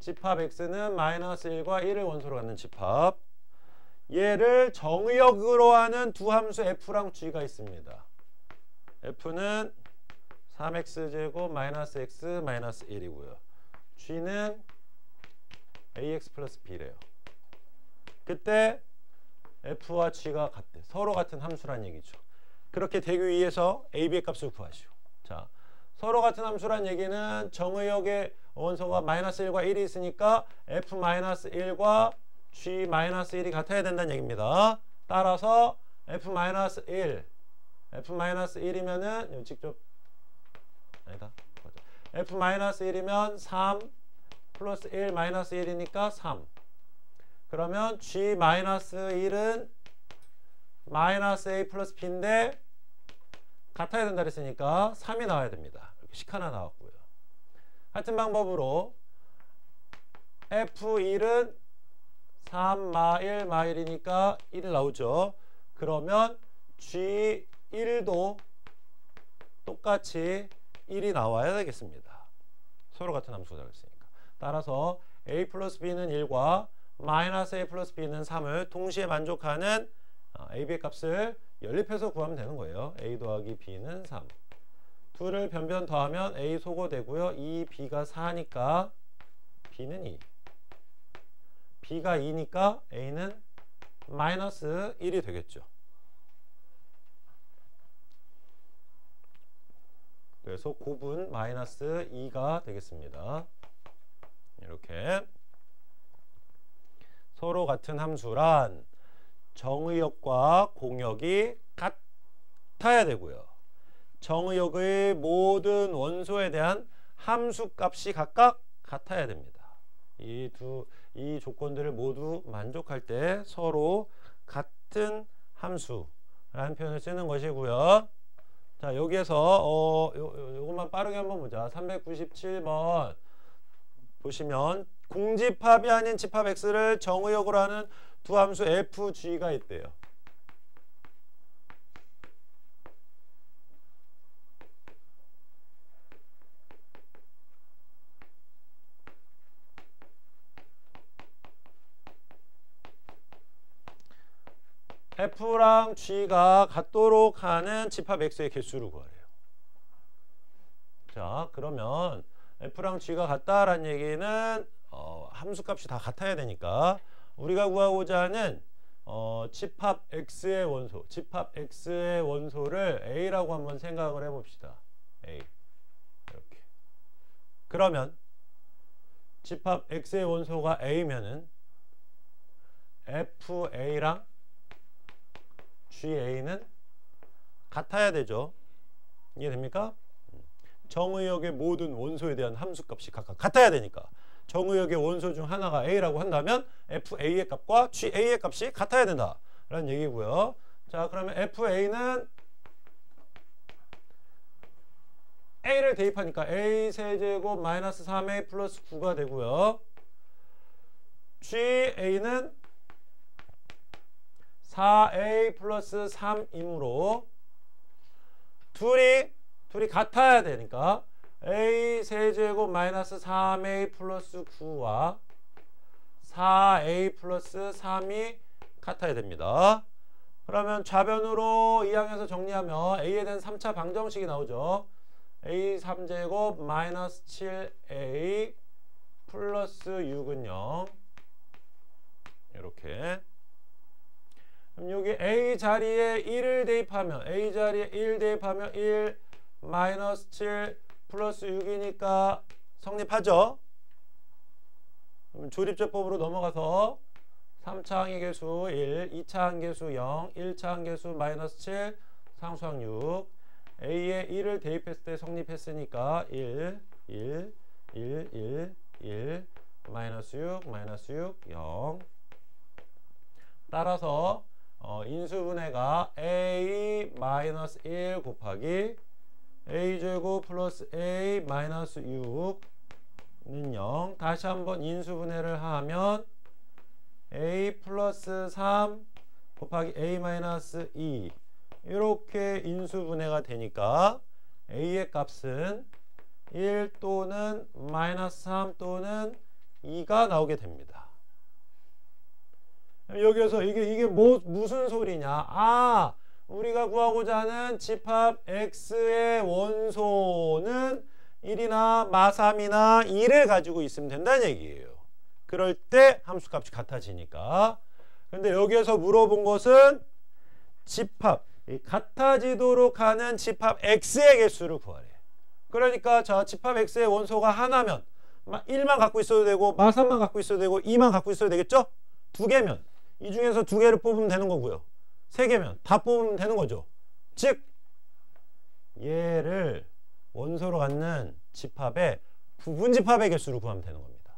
집합 x는 마이너스 1과 1을 원소로 갖는 집합. 얘를 정의역으로 하는 두 함수 f랑 g가 있습니다. f는 3x제곱 마이너스 x 마이너스 1이고요. g는 ax 플러스 b래요. 그때 f와 g가 같대. 서로 같은 함수란 얘기죠. 그렇게 되기 위해서 a, b의 값을 구하시오. 자, 서로 같은 함수란 얘기는 정의역의 원소가 마이너스 1과 1이 있으니까 f 마이너스 1과 g 마이너스 1이 같아야 된다는 얘기입니다. 따라서 f 마이너스 1이면은 직접 아니다. f 마이너스 1이면 3 플러스 1 마이너스 1이니까 3. 그러면 g 마이너스 1은 마이너스 a 플러스 b인데 같아야 된다 그랬으니까 3이 나와야 됩니다. 이렇게 식 하나 나왔고요. 같은 방법으로 f1은 3 마 1 마 1이니까 1이 나오죠. 그러면 g1도 똑같이 1이 나와야 되겠습니다. 서로 같은 함수가 되었으니까. 따라서 a 플러스 b는 1과 마이너스 a 플러스 b는 3을 동시에 만족하는 a, b의 값을 연립해서 구하면 되는 거예요. a 더하기 b는 3. 둘을 변변 더하면 a 소거되고요. 2b가 4니까 b는 2. b가 2니까 a는 마이너스 1이 되겠죠. 그래서 곱은 마이너스 2가 되겠습니다. 이렇게 서로 같은 함수란 정의역과 공역이 같아야 되고요. 정의역의 모든 원소에 대한 함수값이 각각 같아야 됩니다. 이 조건들을 모두 만족할 때 서로 같은 함수라는 표현을 쓰는 것이고요. 자, 여기에서 요것만 빠르게 한번 보자. 397번 보시면 공집합이 아닌 집합 x를 정의역으로 하는 두 함수 f, g가 있대요. f랑 g가 같도록 하는 집합 x의 개수를 구하래요. 자, 그러면 f랑 g가 같다라는 얘기는 함수값이 다 같아야 되니까 우리가 구하고자 하는 집합 X의 원소, 집합 X의 원소를 A라고 한번 생각을 해봅시다. A 이렇게. 그러면 집합 X의 원소가 A면은 FA랑 GA는 같아야 되죠. 이해됩니까? 정의역의 모든 원소에 대한 함수값이 각각 같아야 되니까 정의역의 원소 중 하나가 A라고 한다면 FA의 값과 GA의 값이 같아야 된다라는 얘기고요. 자, 그러면 FA는 A를 대입하니까 A 세제곱 마이너스 3A 플러스 9가 되고요. GA는 4A 플러스 3이므로 둘이 같아야 되니까 A 세제곱 마이너스 3A 플러스 9와 4A 플러스 3이 같아야 됩니다. 그러면 좌변으로 이항에서 정리하면 A에 대한 3차 방정식이 나오죠. A 3제곱 마이너스 7A 플러스 6은 0 이렇게. 그럼 여기 A 자리에 1을 대입하면 A 자리에 1 대입하면 1 마이너스 7 플러스 6이니까 성립하죠. 그럼 조립제법으로 넘어가서 3차 항의계수 1, 2차 항계수 0, 1차 항계수 마이너스 7, 상수항 6. A에 1을 대입했을 때 성립했으니까 1, 1, 1, 1, 1, 마이너스 6, 0. 따라서 인수분해가 A 마이너스 1 곱하기 A제곱 플러스 A 마이너스 6는 0. 다시 한번 인수분해를 하면 A 플러스 3 곱하기 A 마이너스 2 이렇게 인수분해가 되니까 A의 값은 1 또는 마이너스 3 또는 2가 나오게 됩니다. 여기에서 이게 무슨 소리냐? 우리가 구하고자 하는 집합 X의 원소는 1이나 마3이나 2를 가지고 있으면 된다는 얘기예요. 그럴 때 함수값이 같아지니까. 근데 여기에서 물어본 것은 집합, 같아지도록 하는 집합 X의 개수를 구하래. 그러니까 자, 집합 X의 원소가 하나면 1만 갖고 있어도 되고 마3만 갖고 있어도 되고 2만 갖고 있어도 되겠죠? 2개면 이 중에서 2개를 뽑으면 되는 거고요. 3개면 다 뽑으면 되는 거죠. 즉 얘를 원소로 갖는 집합의 부분집합의 개수를 구하면 되는 겁니다.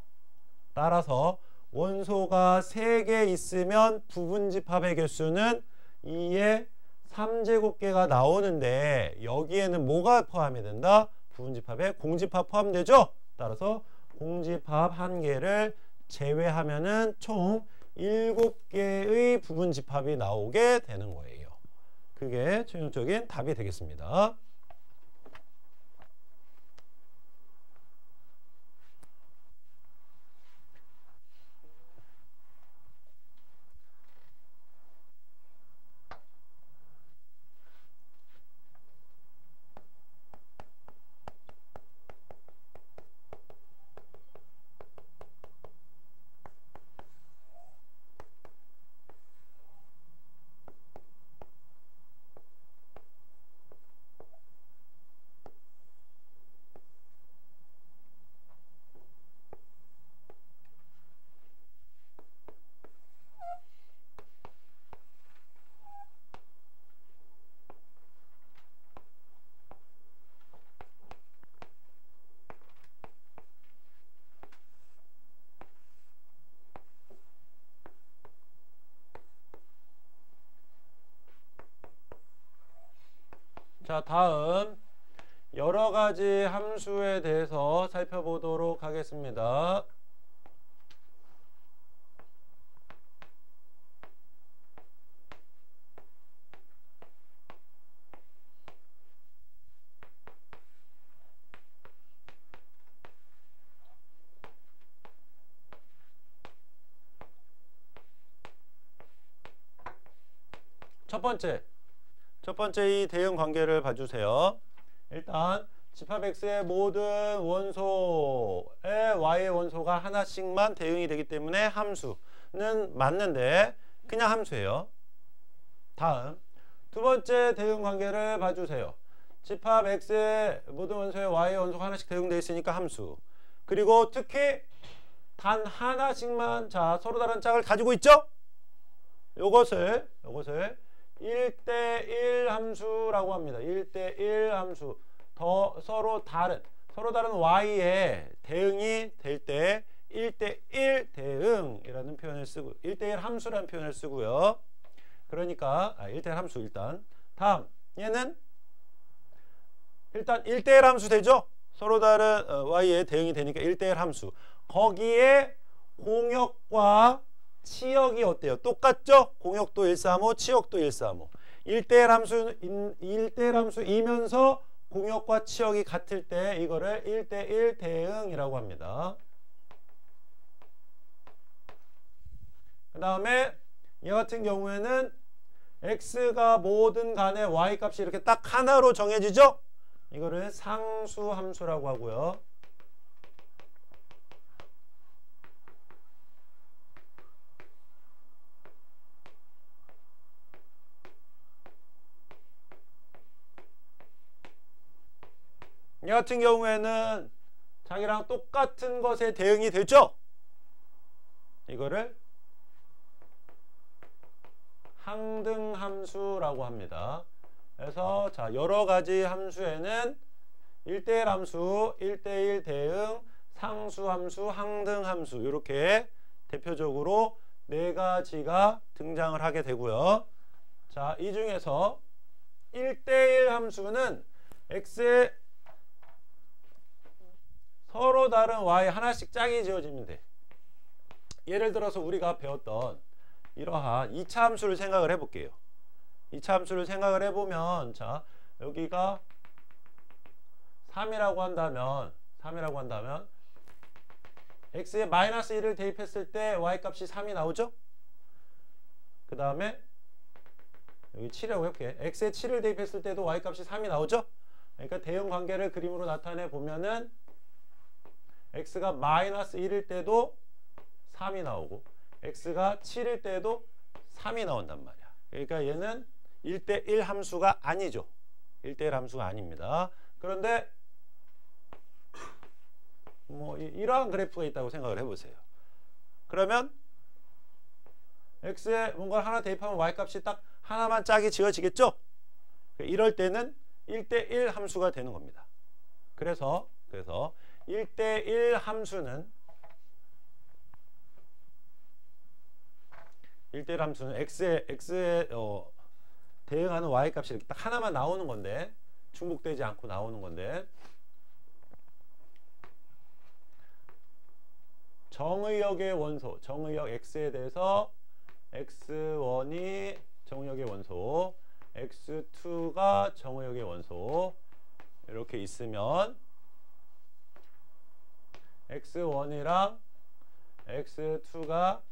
따라서 원소가 3개 있으면 부분집합의 개수는 2의 3제곱개가 나오는데 여기에는 뭐가 포함이 된다? 부분집합에 공집합 포함되죠? 따라서 공집합 1개를 제외하면은 총 7개의 부분집합이 나오게 되는 거예요. 그게 최종적인 답이 되겠습니다. 자, 다음 여러 가지 함수에 대해서 살펴보도록 하겠습니다. 첫 번째 이 대응 관계를 봐주세요. 일단 집합 X의 모든 원소의 Y의 원소가 하나씩만 대응이 되기 때문에 함수는 맞는데 그냥 함수예요. 다음 두 번째 대응 관계를 봐주세요. 집합 x의 모든 원소에 y의 원소가 하나씩 대응되어 있으니까 함수. 그리고 특히 단 하나씩만 자 서로 다른 짝을 가지고 있죠? 요것을 1대1 함수라고 합니다. 1대1 함수. 서로 다른 y에 대응이 될 때 1대1 대응이라는 표현을 쓰고 1대1 함수라는 표현을 쓰고요. 그러니까 1대1 함수 일단. 다음 얘는 일단 1대1 함수 되죠? 서로 다른 y에 대응이 되니까 1대1 함수. 거기에 공역과 치역이 어때요? 똑같죠? 공역도 135, 치역도 135. 1대1 함수이면서 공역과 치역이 같을 때 이거를 1대1 대응이라고 합니다. 그 다음에 얘 같은 경우에는 x가 뭐든 간에 y 값이 이렇게 딱 하나로 정해지죠? 이거를 상수함수라고 하고요. 이 같은 경우에는 자기랑 똑같은 것에 대응이 되죠? 이거를 항등함수라고 합니다. 그래서 자 여러 가지 함수에는 1대1 함수, 1대1 대응, 상수함수, 항등함수 이렇게 대표적으로 네 가지가 등장을 하게 되고요. 자, 이 중에서 1대1 함수는 x의 서로 다른 y 하나씩 짝이 지어지면 돼. 예를 들어서 우리가 배웠던 이러한 2차 함수를 생각을 해볼게요. 2차 함수를 생각을 해보면 자 여기가 3이라고 한다면 x에 마이너스 1을 대입했을 때 y값이 3이 나오죠? 그 다음에 여기 7이라고 해볼게. x에 7을 대입했을 때도 y값이 3이 나오죠? 그러니까 대응 관계를 그림으로 나타내 보면은 x가 마이너스 1일 때도 3이 나오고 x가 7일 때도 3이 나온단 말이야. 그러니까 얘는 1대1 함수가 아니죠. 1대1 함수가 아닙니다. 그런데 뭐 이러한 그래프가 있다고 생각을 해보세요. 그러면 x에 뭔가를 하나 대입하면 y값이 딱 하나만 짝이 지어지겠죠? 이럴 때는 1대1 함수가 되는 겁니다. 그래서 1대1 함수는 x에 대응하는 y값이 이렇게 딱 하나만 나오는 건데 중복되지 않고 나오는 건데 정의역의 원소, 정의역 x에 대해서 x1이 정의역의 원소, x2가 정의역의 원소 이렇게 있으면 x1이랑 x2가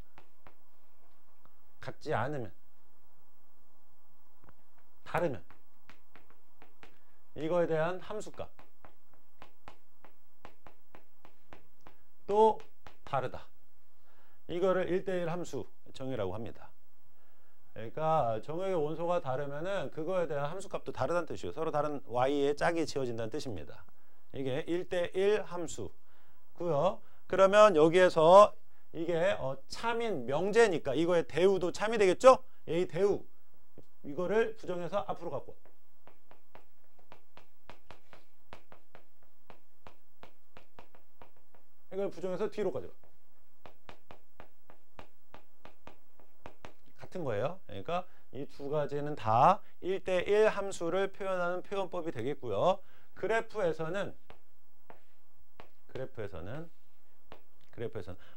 같지 않으면 다르면 이거에 대한 함수값 또 다르다. 이거를 1대1 함수 정의라고 합니다. 그러니까 정의의 원소가 다르면은 그거에 대한 함수값도 다르다는 뜻이에요. 서로 다른 y의 짝이 지어진다는 뜻입니다. 이게 1대1 함수고요. 그러면 여기에서 이게 참인 명제니까 이거의 대우도 참이 되겠죠? 이 대우 이거를 부정해서 앞으로 갖고 이걸 부정해서 뒤로 가져가. 같은 거예요. 그러니까 이 두 가지는 다 1대1 함수를 표현하는 표현법이 되겠고요. 그래프에서는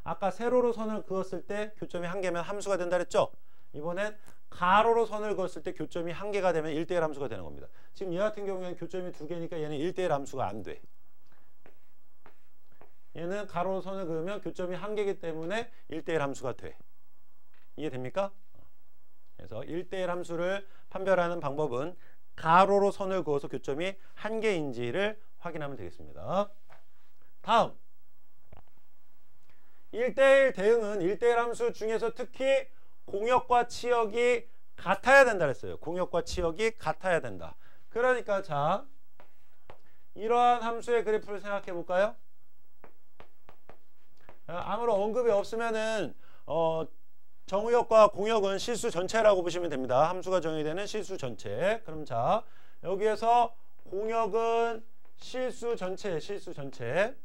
아까 세로로 선을 그었을 때 교점이 1개면 함수가 된다 그랬죠? 이번엔 가로로 선을 그었을 때 교점이 1개가 되면 1대1 함수가 되는 겁니다. 지금 얘 같은 경우에는 교점이 2개니까 얘는 1대1 함수가 안 돼. 얘는 가로로 선을 그으면 교점이 1개이기 때문에 1대1 함수가 돼. 이해됩니까? 그래서 1대1 함수를 판별하는 방법은 가로로 선을 그어서 교점이 1개인지를 확인하면 되겠습니다. 다음 1대1 대응은 1대1 함수 중에서 특히 공역과 치역이 같아야 된다 그랬어요. 공역과 치역이 같아야 된다. 그러니까 자, 이러한 함수의 그래프를 생각해 볼까요? 아무런 언급이 없으면은 정의역과 공역은 실수 전체라고 보시면 됩니다. 함수가 정의되는 실수 전체. 그럼 자, 여기에서 공역은 실수 전체, 실수 전체.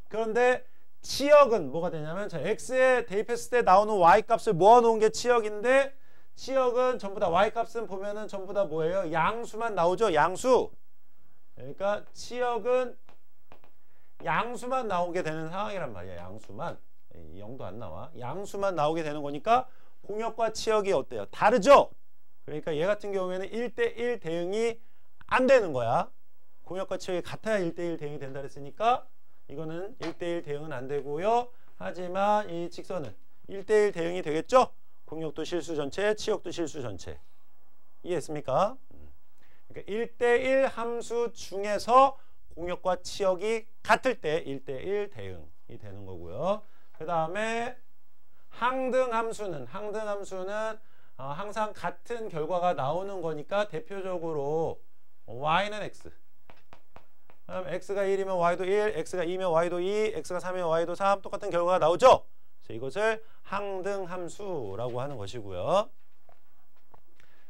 그런데 치역은 뭐가 되냐면 자, x에 대입했을 때 나오는 y 값을 모아놓은 게 치역인데, 치역은 전부 다 y 값은 보면은 전부 다 뭐예요? 양수만 나오죠. 양수. 그러니까 치역은 양수만 나오게 되는 상황이란 말이야. 양수만. 0도 안 나와. 양수만 나오게 되는 거니까 공역과 치역이 어때요? 다르죠? 그러니까 얘 같은 경우에는 1대1 대응이 안 되는 거야. 공역과 치역이 같아야 1대1 대응이 된다 그랬으니까 이거는 1대1 대응은 안 되고요. 하지만 이 직선은 1대1 대응이 되겠죠? 공역도 실수 전체, 치역도 실수 전체. 이해했습니까? 그러니까 1대1 함수 중에서 공역과 치역이 같을 때 1대1 대응이 되는 거고요. 그 다음에 항등함수는 항상 같은 결과가 나오는 거니까 대표적으로 y는 x, 그럼 x가 1이면 y도 1, x가 2면 y도 2, x가 3이면 y도 3 똑같은 결과가 나오죠. 그래서 이것을 항등함수라고 하는 것이고요.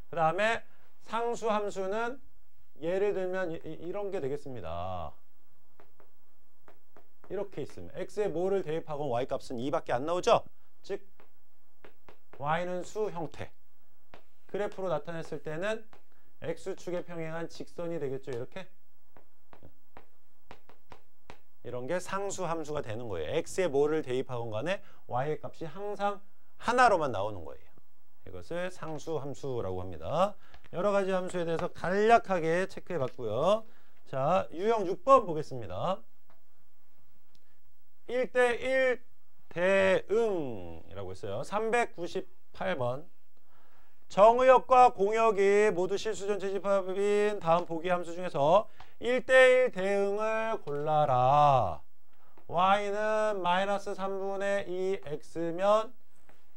그 다음에 상수함수는 예를 들면 이런 게 되겠습니다. 이렇게 있으면 x에 뭐를 대입하건 y 값은 2밖에 안 나오죠. 즉 y는 수 형태. 그래프로 나타냈을 때는 x축에 평행한 직선이 되겠죠. 이렇게. 이런 게 상수함수가 되는 거예요. x에 뭐를 대입하건 간에 y의 값이 항상 하나로만 나오는 거예요. 이것을 상수함수라고 합니다. 여러 가지 함수에 대해서 간략하게 체크해 봤고요. 자, 유형 6번 보겠습니다. 1대1 대응이라고 했어요. 398번. 정의역과 공역이 모두 실수 전체 집합인 다음 보기 함수 중에서 1대1 대응을 골라라. y는 마이너스 3분의 2x면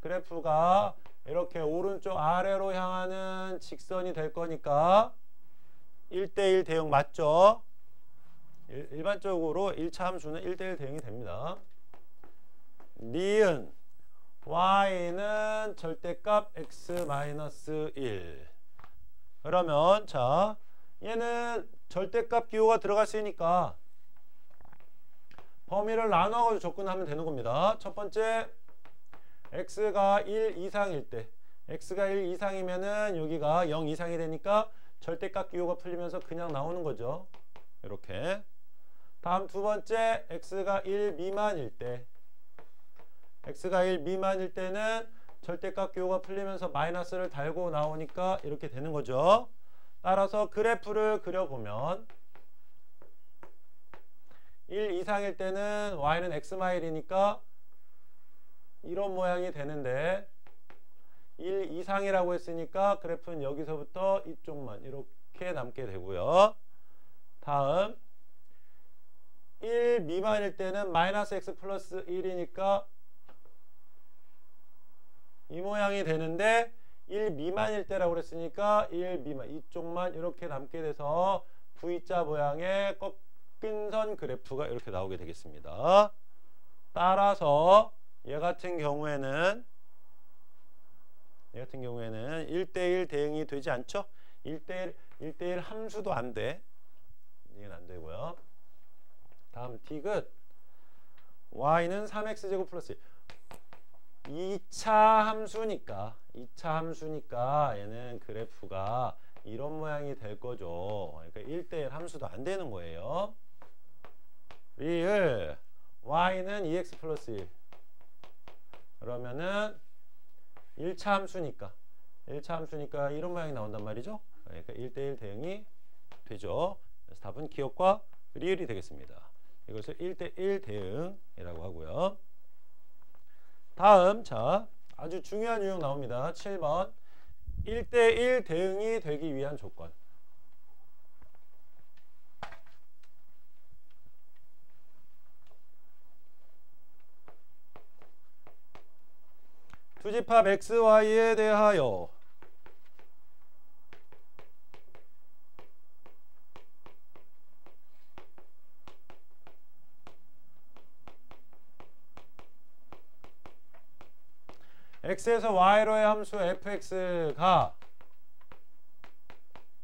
그래프가 이렇게 오른쪽 아래로 향하는 직선이 될 거니까 1대1 대응 맞죠? 일반적으로 1차 함수는 1대1 대응이 됩니다. 니은 y는 절대값 x-1. 그러면 자, 얘는 절대값 기호가 들어갔으니까 범위를 나눠가지고 접근하면 되는 겁니다. 첫 번째, x가 1 이상일 때, x가 1 이상이면은 여기가 0 이상이 되니까 절대값 기호가 풀리면서 그냥 나오는 거죠. 이렇게. 다음 두 번째, x가 1 미만일 때, x가 1 미만일 때는 절대값 기호가 풀리면서 마이너스를 달고 나오니까 이렇게 되는 거죠. 따라서 그래프를 그려보면 1 이상일 때는 y는 x마일이니까 이런 모양이 되는데 1 이상이라고 했으니까 그래프는 여기서부터 이쪽만 이렇게 남게 되고요. 다음 1 미만일 때는 마이너스 x 플러스 1이니까 이 모양이 되는데 1 미만일 때라고 그랬으니까 1 미만 이쪽만 이렇게 남게 돼서 V자 모양의 꺾인 선 그래프가 이렇게 나오게 되겠습니다. 따라서 얘 같은 경우에는 1대1 대응이 되지 않죠? 1대1 함수도 안 돼. 이건 안 되고요. 다음 디귿. y는 3x제곱 플러스 2차 함수니까 얘는 그래프가 이런 모양이 될 거죠. 그러니까 1대1 함수도 안 되는 거예요. 리을 y는 2x 플러스 1. 그러면은 1차 함수니까 이런 모양이 나온단 말이죠. 그러니까 1대1 대응이 되죠. 그래서 답은 기억과 리을이 되겠습니다. 이것을 1대1 대응이라고 하고요. 다음, 자, 아주 중요한 유형 나옵니다. 7번. 1대1 대응이 되기 위한 조건. 투집합 xy에 대하여 x에서 y로의 함수 fx가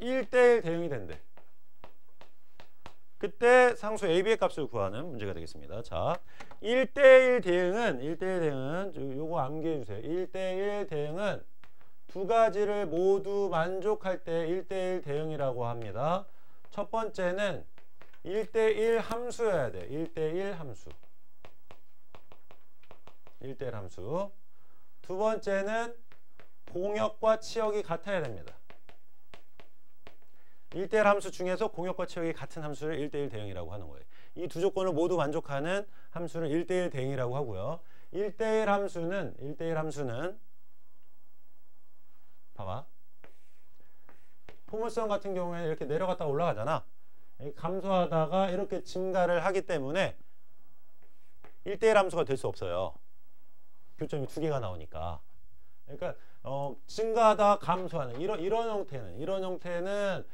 1대1 대응이 된대. 그때 상수 AB의 값을 구하는 문제가 되겠습니다. 자, 1대1 대응은 요거 암기해 주세요. 1대1 대응은 두 가지를 모두 만족할 때 1대1 대응이라고 합니다. 첫 번째는 1대1 함수여야 돼. 1대1 함수. 1대1 함수. 두 번째는 공역과 치역이 같아야 됩니다. 1대1 함수 중에서 공역과 치역이 같은 함수를 1대1 대응이라고 하는 거예요. 이 두 조건을 모두 만족하는 함수는 1대1 대응이라고 하고요. 1대1 함수는 봐봐. 포물선 같은 경우에는 이렇게 내려갔다 올라가잖아. 감소하다가 이렇게 증가를 하기 때문에 1대1 함수가 될 수 없어요. 교점이 두 개가 나오니까. 그러니까 증가하다 감소하는 이런 형태는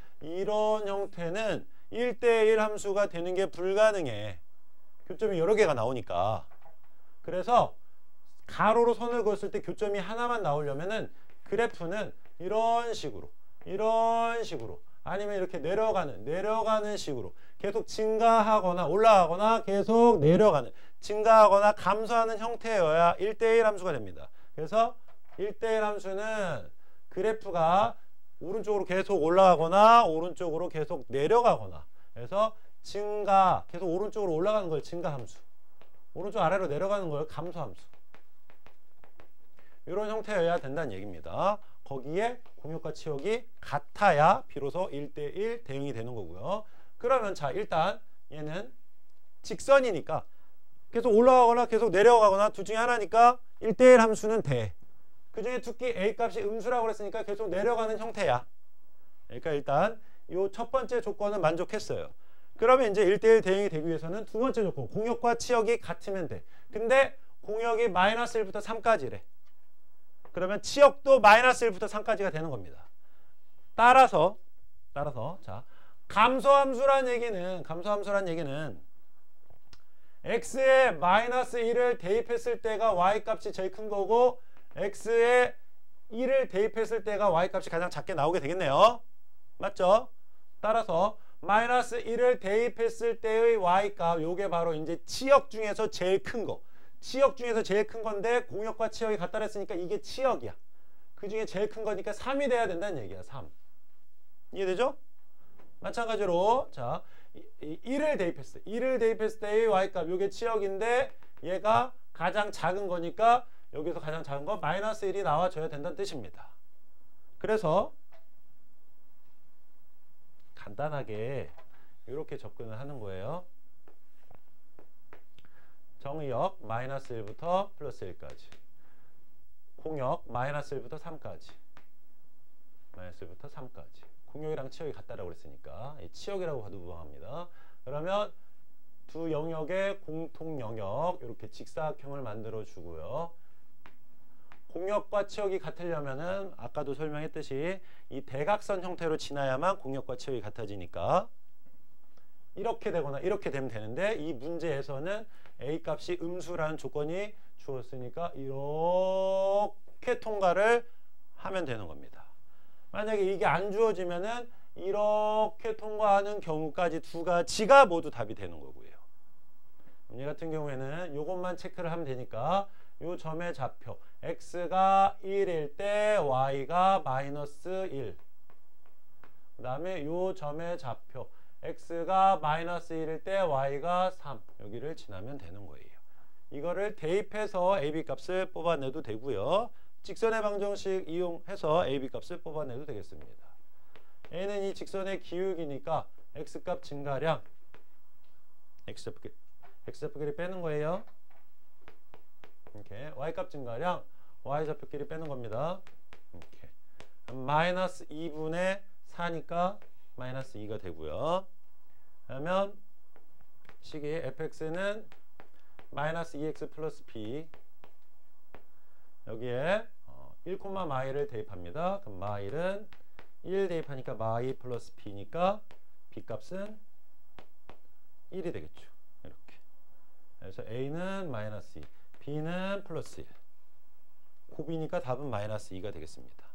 1대1 함수가 되는 게 불가능해. 교점이 여러 개가 나오니까. 그래서 가로로 선을 그었을 때 교점이 하나만 나오려면은 그래프는 이런 식으로 아니면 이렇게 내려가는 식으로 계속 증가하거나 올라가거나 계속 내려가는, 증가하거나 감소하는 형태여야 1대1 함수가 됩니다. 그래서 1대1 함수는 그래프가 오른쪽으로 계속 올라가거나 오른쪽으로 계속 내려가거나, 그래서 계속 오른쪽으로 올라가는 걸 증가함수, 오른쪽 아래로 내려가는 걸 감소함수, 이런 형태여야 된다는 얘기입니다. 거기에 공역과 치역이 같아야 비로소 1대1 대응이 되는 거고요. 그러면 자, 일단 얘는 직선이니까 계속 올라가거나 계속 내려가거나 둘 중에 하나니까 1대1 함수는 돼. 그 중에 두께 A 값이 음수라고 그랬으니까 계속 내려가는 형태야. 그러니까 일단 이 첫 번째 조건은 만족했어요. 그러면 이제 1대1 대응이 되기 위해서는 두 번째 조건, 공역과 치역이 같으면 돼. 근데 공역이 마이너스 1부터 3까지래. 그러면 치역도 마이너스 1부터 3까지가 되는 겁니다. 따라서 자, 감소함수란 얘기는 x에 마이너스 1을 대입했을 때가 y값이 제일 큰 거고, x에 1을 대입했을 때가 y값이 가장 작게 나오게 되겠네요. 맞죠? 따라서 마이너스 1을 대입했을 때의 y값, 요게 바로 이제 치역 중에서 제일 큰 거. 치역 중에서 제일 큰 건데 공역과 치역이 같다 그랬으니까 이게 치역이야. 그 중에 제일 큰 거니까 3이 돼야 된다는 얘기야. 3. 이해되죠? 마찬가지로 자, 1을 대입했을 때의 y값, 요게 치역인데 얘가 가장 작은 거니까 여기서 가장 작은 거 마이너스 1이 나와줘야 된다는 뜻입니다. 그래서 간단하게 이렇게 접근을 하는 거예요. 정의역 마이너스 1부터 플러스 1까지, 공역 마이너스 1부터 3까지, 마이너스 1부터 3까지. 공역이랑 치역이 같다라고 그랬으니까 치역이라고 봐도 무방합니다. 그러면 두 영역의 공통 영역, 이렇게 직사각형을 만들어 주고요. 공역과 치역이 같으려면은 아까도 설명했듯이 이 대각선 형태로 지나야만 공역과 치역이 같아지니까 이렇게 되거나 이렇게 되면 되는데, 이 문제에서는 A 값이 음수라는 조건이 주었으니까 이렇게 통과를 하면 되는 겁니다. 만약에 이게 안 주어지면은 이렇게 통과하는 경우까지 두 가지가 모두 답이 되는 거고요. 얘 같은 경우에는 이것만 체크를 하면 되니까 요 점의 좌표 x가 1일 때 y가 마이너스 1, 그 다음에 요 점의 좌표 x가 마이너스 1일 때 y가 3, 여기를 지나면 되는 거예요. 이거를 대입해서 AB 값을 뽑아내도 되고요. 직선의 방정식 이용해서 AB 값을 뽑아내도 되겠습니다. A는 이 직선의 기울기니까 x값 증가량, x좌표끼리 빼는 거예요. 이렇게 y값 증가량, y좌표끼리 빼는 겁니다. 이렇게 마이너스 2분의 4니까 마이너스 2가 되고요. 그러면 식이 fx는 마이너스 2x 플러스 b, 여기에 1, 마일을 대입합니다. 그럼 마일은 1 대입하니까 마일 플러스 b니까 b 값은 1이 되겠죠. 이렇게. 그래서 a는 마이너스 2, b는 플러스 1. 곱이니까 답은 마이너스 2가 되겠습니다.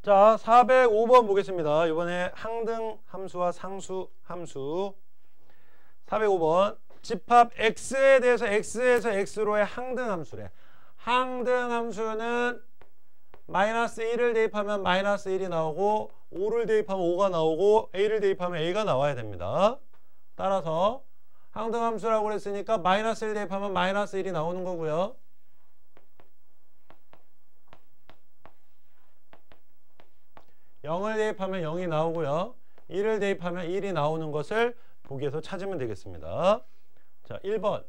자, 405번 보겠습니다. 이번에 항등 함수와 상수 함수. 405번. 집합 x에 대해서 x에서 x로의 항등 함수래. 항등 함수는 마이너스 1을 대입하면 마이너스 1이 나오고 5를 대입하면 5가 나오고 a를 대입하면 a가 나와야 됩니다. 따라서 항등 함수라고 그랬으니까 마이너스 1 대입하면 마이너스 1이 나오는 거고요. 0을 대입하면 0이 나오고요. 1을 대입하면 1이 나오는 것을 보기에서 찾으면 되겠습니다. 자, 1번.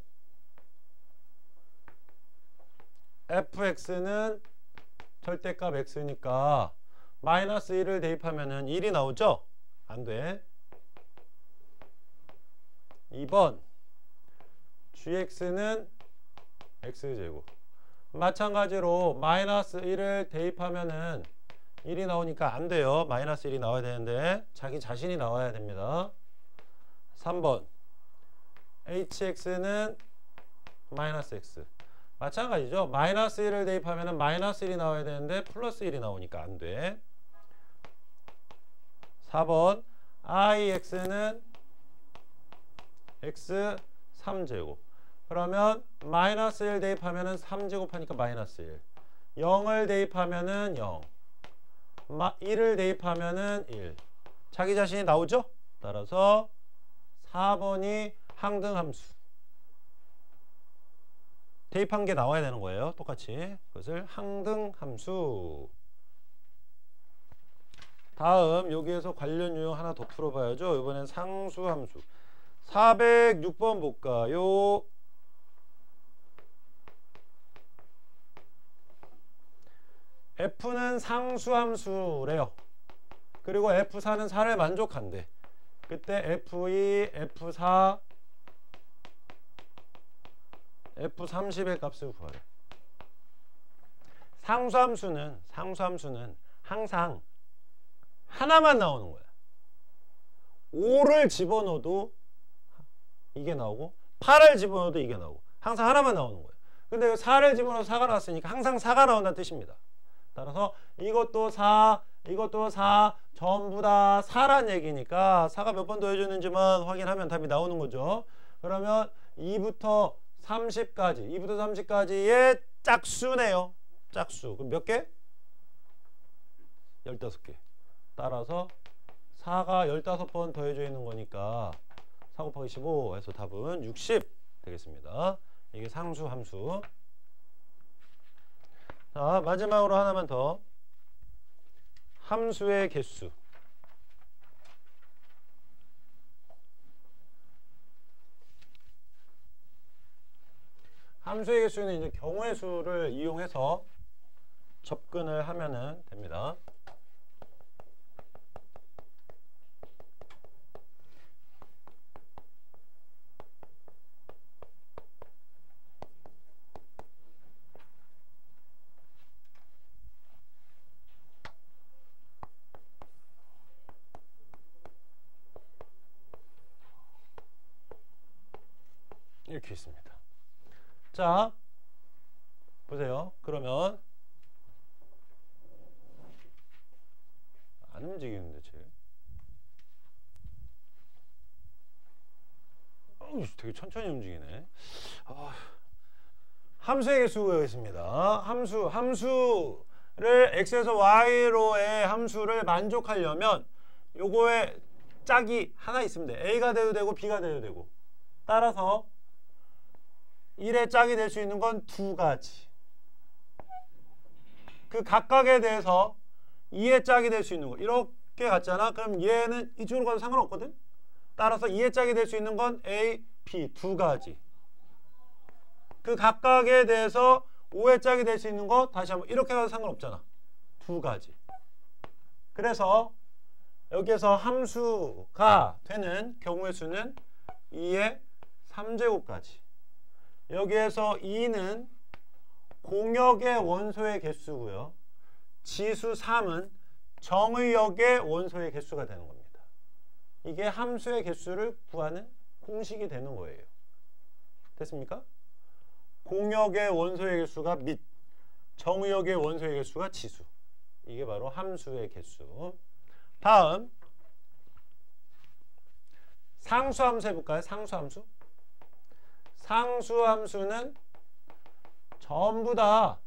fx는 절대값 x니까 마이너스 1을 대입하면 1이 나오죠? 안 돼. 2번. gx는 x제곱. 마찬가지로 마이너스 1을 대입하면은 1이 나오니까 안 돼요. 마이너스 1이 나와야 되는데 자기 자신이 나와야 됩니다. 3번. hx는 마이너스 x. 마찬가지죠. 마이너스 1을 대입하면 마이너스 1이 나와야 되는데 플러스 1이 나오니까 안 돼. 4번. ix는 x 3제곱. 그러면 마이너스 1 대입하면 3제곱 하니까 마이너스 1. 0을 대입하면 0. 1을 대입하면은 1. 자기 자신이 나오죠? 따라서 4번이 항등함수. 대입한 게 나와야 되는 거예요. 똑같이. 그것을 항등함수. 다음 여기에서 관련 유형 하나 더 풀어봐야죠. 이번엔 상수함수. 406번 볼까요? f는 상수함수래요. 그리고 f4는 4를 만족한대. 그때 f2, f4, f30의 값을 구하래. 상수함수는 항상 하나만 나오는 거야. 5를 집어넣어도 이게 나오고 8을 집어넣어도 이게 나오고 항상 하나만 나오는 거예요. 근데 4를 집어넣어서 4가 나왔으니까 항상 4가 나온다는 뜻입니다. 따라서 이것도 4, 이것도 4, 전부 다 4란 얘기니까 4가 몇 번 더해주는지만 확인하면 답이 나오는 거죠. 그러면 2부터 30까지의 짝수네요. 짝수. 그럼 몇 개? 15개. 따라서 4가 15번 더해져 있는 거니까 4 곱하기 15 해서 답은 60 되겠습니다. 이게 상수함수. 자, 마지막으로 하나만 더. 함수의 개수. 함수의 개수는 이제 경우의 수를 이용해서 접근을 하면은 됩니다. 이렇게 있습니다. 자, 보세요. 그러면 안 움직이는데 쟤. 되게 천천히 움직이네. 함수의 개수가 있습니다. 함수를 x에서 y로의 함수를 만족하려면 요거에 짝이 하나 있으면 돼. a가 돼도 되고 b가 돼도 되고. 따라서 1의 짝이 될 수 있는 건 두 가지. 그 각각에 대해서 2의 짝이 될 수 있는 거 이렇게 갔잖아. 그럼 얘는 이쪽으로 가도 상관없거든. 따라서 2의 짝이 될 수 있는 건 A, B 두 가지. 그 각각에 대해서 5의 짝이 될 수 있는 거 다시 한번 이렇게 가도 상관없잖아. 두 가지. 그래서 여기에서 함수가 되는 경우의 수는 2의 3제곱까지. 여기에서 2는 공역의 원소의 개수고요. 지수 3은 정의역의 원소의 개수가 되는 겁니다. 이게 함수의 개수를 구하는 공식이 되는 거예요. 됐습니까? 공역의 원소의 개수가 및 정의역의 원소의 개수가 지수. 이게 바로 함수의 개수. 다음 상수함수 해볼까요? 상수함수. 상수함수는 전부 다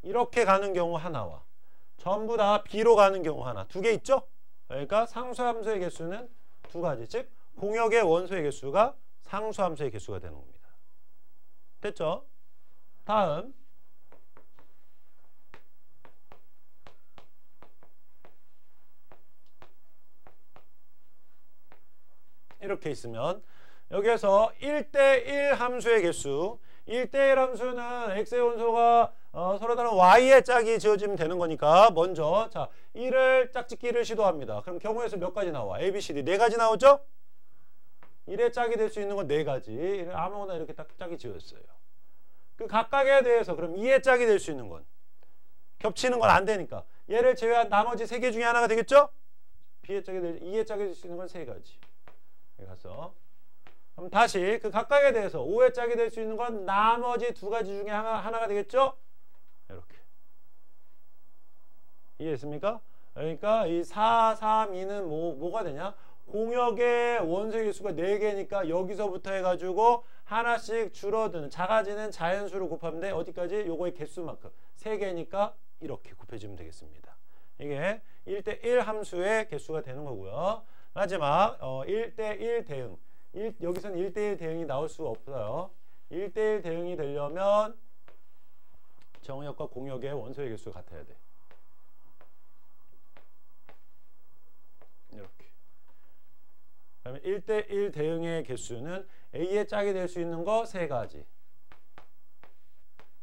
이렇게 가는 경우 하나와 전부 다 B로 가는 경우 하나. 두 개 있죠? 그러니까 상수함수의 개수는 두 가지. 즉 공역의 원소의 개수가 상수함수의 개수가 되는 겁니다. 됐죠? 다음 이렇게 있으면 여기에서 1대1 함수의 개수 1대1 함수는 x의 원소가 서로 다른 y의 짝이 지어지면 되는 거니까 먼저 자 1을 짝짓기를 시도합니다. 그럼 경우의 수 몇 가지 나와? A, B, C, D 네 가지 나오죠? 1의 짝이 될 수 있는 건 네 가지. 아무거나 이렇게 딱 짝이 지어졌어요. 그 각각에 대해서 그럼 2의 짝이 될 수 있는 건 겹치는 건 안 되니까 얘를 제외한 나머지 세 개 중에 하나가 되겠죠? B의 짝이 2의 짝이 될 수 있는 건 세 가지. 여기 가서 그럼 다시 그 각각에 대해서 5의 짝이 될 수 있는 건 나머지 두 가지 중에 하나가 되겠죠? 이렇게. 이해했습니까? 그러니까 이 4, 3, 2는 뭐가 되냐? 공역의 원소의 개수가 4개니까 여기서부터 해가지고 하나씩 줄어드는 작아지는 자연수로 곱하면 돼. 어디까지? 요거의 개수만큼. 3개니까 이렇게 곱해주면 되겠습니다. 이게 1대1 함수의 개수가 되는 거고요. 마지막 1대1 대응. 여기서는 1대1 대응이 나올 수가 없어요. 1대1 대응이 되려면 정역과 공역의 원소의 개수가 같아야 돼. 이렇게. 그다음에 1대1 대응의 개수는 A의 짝이 될 수 있는 거 3가지.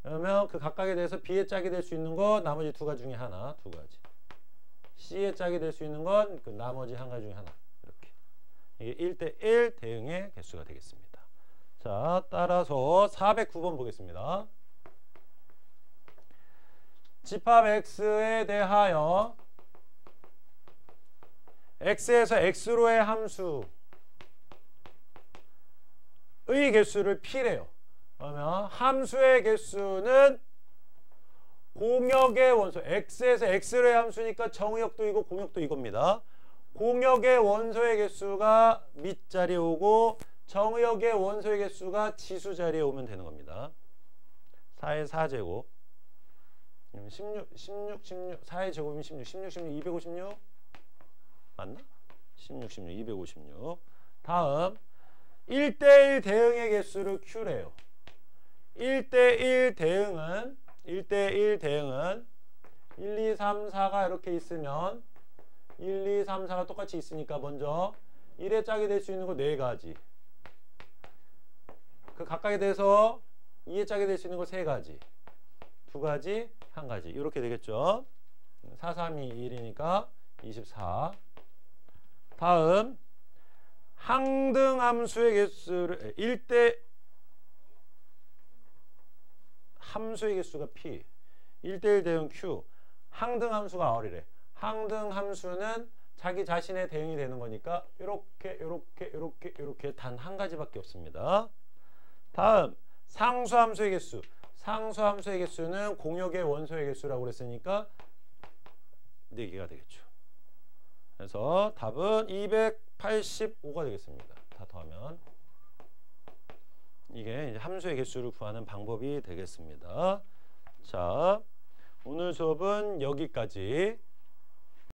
그러면 그 각각에 대해서 B의 짝이 될 수 있는 거 나머지 두 가지 중에 하나, 두 가지. C의 짝이 될 수 있는 건 그 나머지 한 가지 중에 하나. 이렇게. 이게 1대1 대응의 개수가 되겠습니다. 자, 따라서 409번 보겠습니다. 집합 X에 대하여 X에서 X로의 함수의 개수를 P래요. 그러면 함수의 개수는 공역의 원소 X에서 X로의 함수니까 정의역도 이거 공역도 이겁니다. 공역의 원소의 개수가 밑자리에 오고 정의역의 원소의 개수가 지수 자리에 오면 되는 겁니다. 4의 4제곱 16, 4의 제곱이면 16, 256 맞나? 16, 256 다음 1대1 대응의 개수를 Q래요. 1대1 대응은 1, 2, 3, 4가 이렇게 있으면 1, 2, 3, 4가 똑같이 있으니까 먼저 1의 짝이 될 수 있는 거 4가지. 그 각각에 대해서 2의 짝이 될 수 있는 거 3가지. 2가지, 1가지. 이렇게 되겠죠. 4, 3, 2, 1이니까 24. 다음 항등함수의 개수를 1대 함수의 개수가 P 1대1 대응 Q 항등함수가 R이래. 항등함수는 자기 자신의 대응이 되는 거니까 이렇게 단 한 가지밖에 없습니다. 다음 상수함수의 개수. 상수함수의 개수는 공역의 원소의 개수라고 그랬으니까 4개가 되겠죠. 그래서 답은 285가 되겠습니다. 다 더하면 이게 이제 함수의 개수를 구하는 방법이 되겠습니다. 자, 오늘 수업은 여기까지.